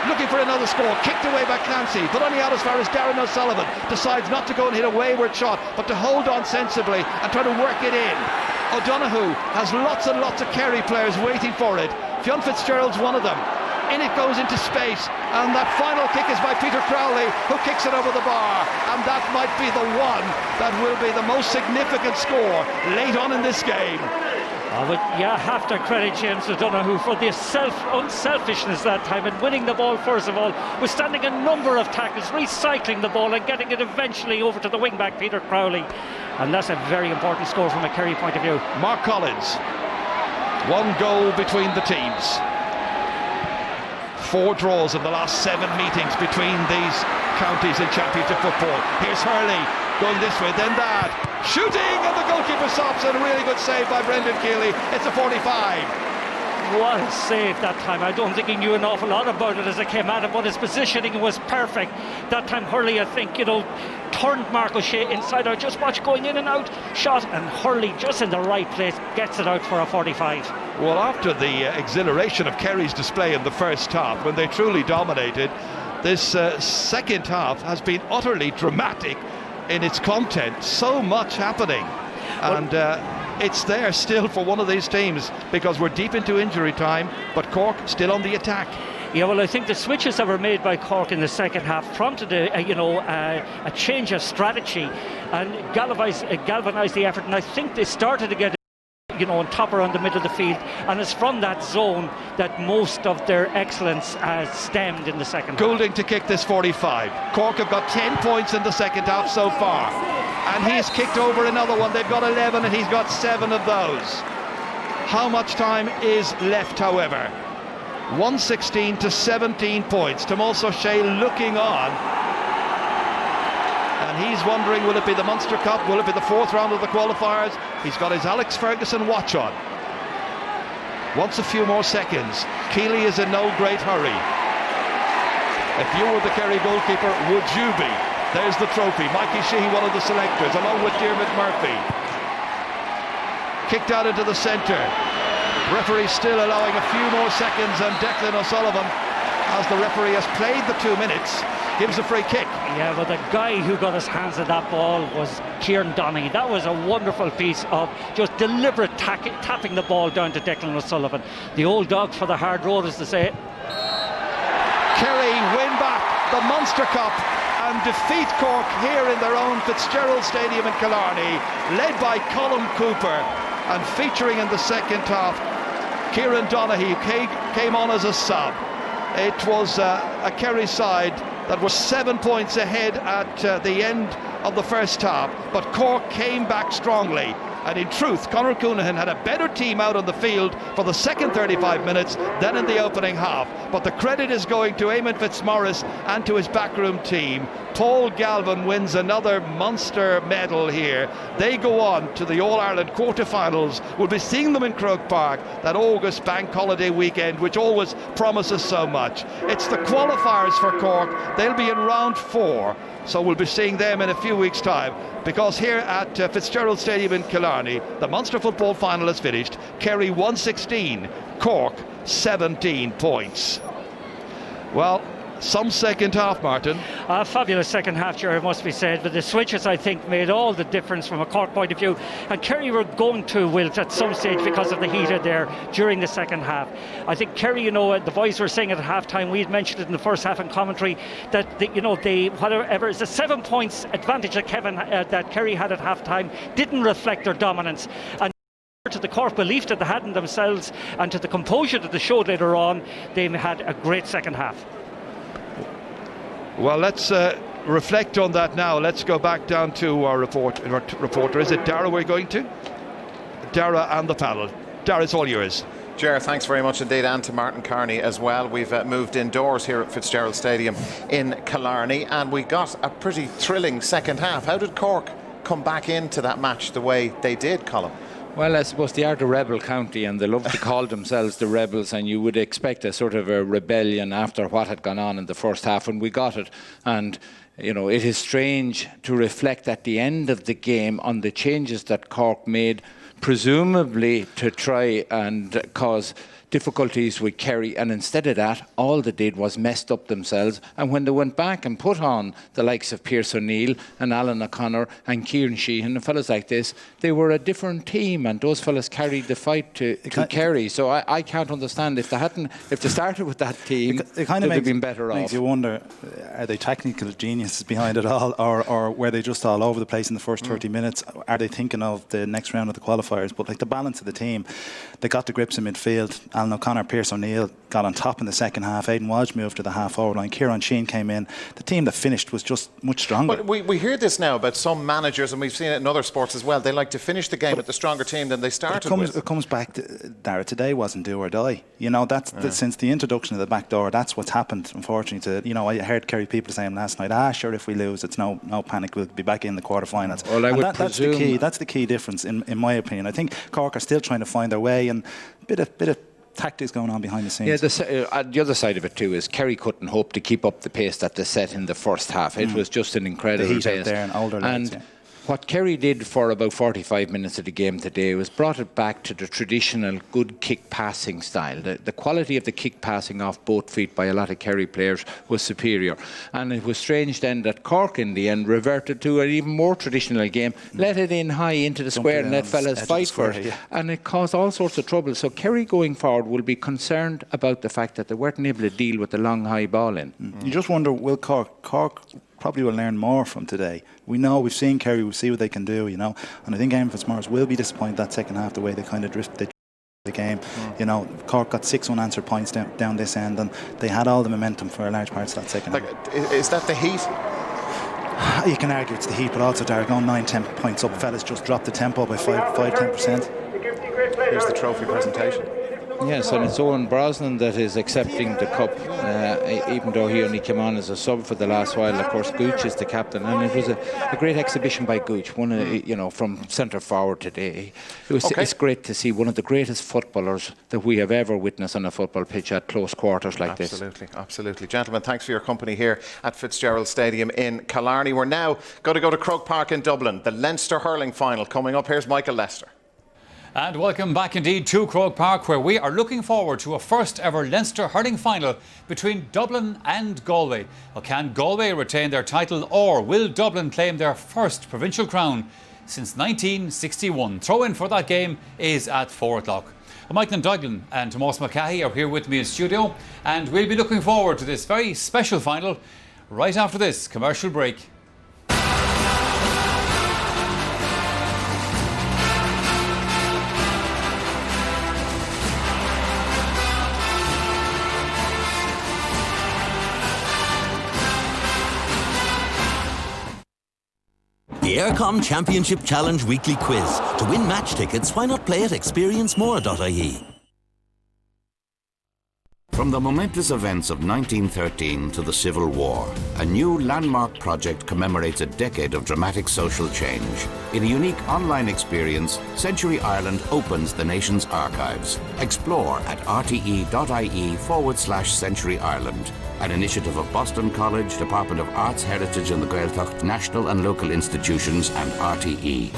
Looking for another score, kicked away by Clancy, but only out as far as Darren O'Sullivan decides not to go and hit a wayward shot, but to hold on sensibly and try to work it in. O'Donoghue has lots and lots of Kerry players waiting for it. Fionn Fitzgerald's one of them. In it goes into space, and that final kick is by Peter Crowley, who kicks it over the bar, and that might be the one that will be the most significant score late on in this game. But you have to credit James O'Donoghue for the unselfishness that time and winning the ball first of all, withstanding a number of tackles, recycling the ball and getting it eventually over to the wing-back Peter Crowley. And that's a very important score from a Kerry point of view. Mark Collins, one goal between the teams. 4 draws in the last 7 meetings between these counties in Championship football. Here's Hurley going this way, then that. Shooting, and the goalkeeper stops it. A really good save by Brendan Keeley. It's a 45. What a save that time. I don't think he knew an awful lot about it as it came at him, but his positioning was perfect. That time Hurley, I think, turned Mark O'Shea inside out. Just watch going in and out. Shot, and Hurley just in the right place gets it out for a 45. Well, after the exhilaration of Kerry's display in the first half, when they truly dominated, this second half has been utterly dramatic in its content. So much happening. And it's there still for one of these teams, because we're deep into injury time, but Cork still on the attack. Yeah, well, I think the switches that were made by Cork in the second half prompted a change of strategy and galvanised the effort, and I think they started to get on top around the middle of the field, and it's from that zone that most of their excellence stemmed in the second half. Goulding to kick this 45. Cork have got 10 points in the second half so far, and he's kicked over another one. They've got 11 and he's got 7 of those. How much time is left, however? 116 to 17 points. Tomas O'Shea looking on, and he's wondering, will it be the Munster Cup? Will it be the 4th round of the qualifiers? He's got his Alex Ferguson watch on. Wants a few more seconds. Keeley is in no great hurry. If you were the Kerry goalkeeper, would you be? There's the trophy. Mikey Sheehy, one of the selectors, along with Diarmuid Murphy. Kicked out into the centre. Referee still allowing a few more seconds, and Declan O'Sullivan, as the referee has played the 2 minutes, gives a free kick. Yeah, but the guy who got his hands on that ball was Kieran Donaghy. That was a wonderful piece of just deliberate tapping the ball down to Declan O'Sullivan. The old dog for the hard road, as they say. Kerry win back the Munster Cup and defeat Cork here in their own Fitzgerald Stadium in Killarney, led by Colm Cooper, and featuring in the second half Kieran Donaghy, who came on as a sub. It was a Kerry side that was 7 points ahead at the end of the first half, but Cork came back strongly And in truth, Conor Coonahan had a better team out on the field for the second 35 minutes than in the opening half. But the credit is going to Eamon Fitzmaurice and to his backroom team. Paul Galvin wins another Munster medal here. They go on to the All-Ireland quarter-finals. We'll be seeing them in Croke Park that August bank holiday weekend, which always promises so much. It's the qualifiers for Cork. They'll be in round 4. So we'll be seeing them in a few weeks' time, because here at Fitzgerald Stadium in Killarney, the Munster football final is finished. Kerry 116, Cork 17 points. Well, some second half, Martin. Fabulous second half, Jerry, must be said. But the switches, I think, made all the difference from a Cork point of view. And Kerry were going to wilt at some stage because of the heat there during the second half. I think Kerry, you know, the boys were saying at half-time, we had mentioned it in the first half in commentary, that whatever is the 7 points advantage that Kerry had at half-time didn't reflect their dominance. And to the Cork belief that they had in themselves and to the composure that they showed later on, they had a great second half. Well, let's reflect on that now. Let's go back down to our reporter. Is it Dara we're going to? Dara and the panel. Dara, it's all yours. Ger, thanks very much indeed, and to Martin Carney as well. We've moved indoors here at Fitzgerald Stadium in Killarney, and we got a pretty thrilling second half. How did Cork come back into that match the way they did, Colm? Well, I suppose they are the rebel county and they love to call themselves the rebels, and you would expect a sort of a rebellion after what had gone on in the first half, and we got it. And you know, it is strange to reflect at the end of the game on the changes that Cork made, presumably to try and cause difficulties with Kerry, and instead of that, all they did was messed up themselves. And when they went back and put on the likes of Pierce O'Neill and Alan O'Connor and Kieran Sheehan and fellas like this, they were a different team, and those fellas carried the fight to Kerry. So I can't understand if they started with that team, it kind of they'd have been better off. Makes you wonder, are they technical geniuses behind it all, or were they just all over the place in the first 30 minutes? Are they thinking of the next round of the qualifiers? But like the balance of the team, they got the grips in midfield. Alan O'Connor, Pierce O'Neill got on top in the second half. Aidan Walsh moved to the half-forward line. Kieran Sheehan came in. The team that finished was just much stronger. But we hear this now about some managers, and we've seen it in other sports as well. They like to finish the game with the stronger team than they started with. It comes back to, Dara, today wasn't do or die. You know, since the introduction of the back door, that's what's happened, unfortunately. I heard Kerry people saying last night, sure, if we lose, it's no panic, we'll be back in the quarter-finals. Well, that's the key. That's the key difference, in my opinion. I think Cork are still trying to find their way, and a bit of tactics going on behind the scenes. Yeah, the other side of it too is Kerry couldn't hope to keep up the pace that they set in the first half. It was just an incredible pace. Out there and older lads, what Kerry did for about 45 minutes of the game today was brought it back to the traditional good kick passing style. The quality of the kick passing off both feet by a lot of Kerry players was superior. And it was strange then that Cork in the end reverted to an even more traditional game, let it in high into the square and let fellas fight for it. Yeah. And it caused all sorts of trouble. So Kerry going forward will be concerned about the fact that they weren't able to deal with the long high ball in. You just wonder, will Cork probably will learn more from today. We've seen Kerry, we see what they can do, and I think Eamon Fitzmaurice will be disappointed that second half, the way they kind of drifted the game. Cork got 6 unanswered points down this end, and they had all the momentum for large parts of that second half. Is that the heat? You can argue it's the heat, but also they're going 9-10 points up. Fellas just dropped the tempo by 5-10%. Here's the trophy presentation. Yes, and it's Owen Brosnan that is accepting the cup, even though he only came on as a sub for the last while. Of course, Gooch is the captain, and it was a great exhibition by Gooch. From centre forward today. It's great to see one of the greatest footballers that we have ever witnessed on a football pitch at close quarters like this. Absolutely. Gentlemen, thanks for your company here at Fitzgerald Stadium in Killarney. We're now going to go to Croke Park in Dublin. The Leinster hurling final coming up. Here's Michael Lester. And welcome back indeed to Croke Park, where we are looking forward to a first ever Leinster hurling final between Dublin and Galway. Well, can Galway retain their title, or will Dublin claim their first provincial crown since 1961? Throw-in for that game is at 4 o'clock. Well, Michael Duggan and Tomas Mulcahy are here with me in studio, and we'll be looking forward to this very special final right after this commercial break. The Aircom Championship Challenge weekly quiz. To win match tickets, why not play at experiencemore.ie? From the momentous events of 1913 to the Civil War, a new landmark project commemorates a decade of dramatic social change. In a unique online experience, Century Ireland opens the nation's archives. Explore at rte.ie/Century Ireland, an initiative of Boston College, Department of Arts, Heritage and the Gaeltacht, national and local institutions and RTE.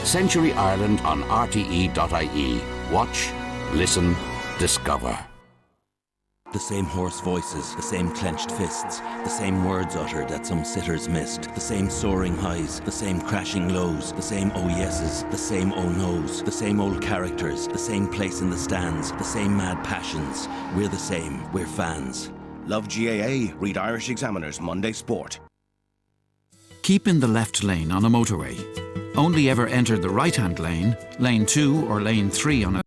Century Ireland on rte.ie. Watch, listen, discover. The same hoarse voices, the same clenched fists, the same words uttered that some sitters missed, the same soaring highs, the same crashing lows, the same oh yeses, the same oh noes, the same old characters, the same place in the stands, the same mad passions. We're the same, we're fans. Love GAA, read Irish Examiner's Monday Sport. Keep in the left lane on a motorway. Only ever enter the right-hand lane, lane 2 or lane 3 on a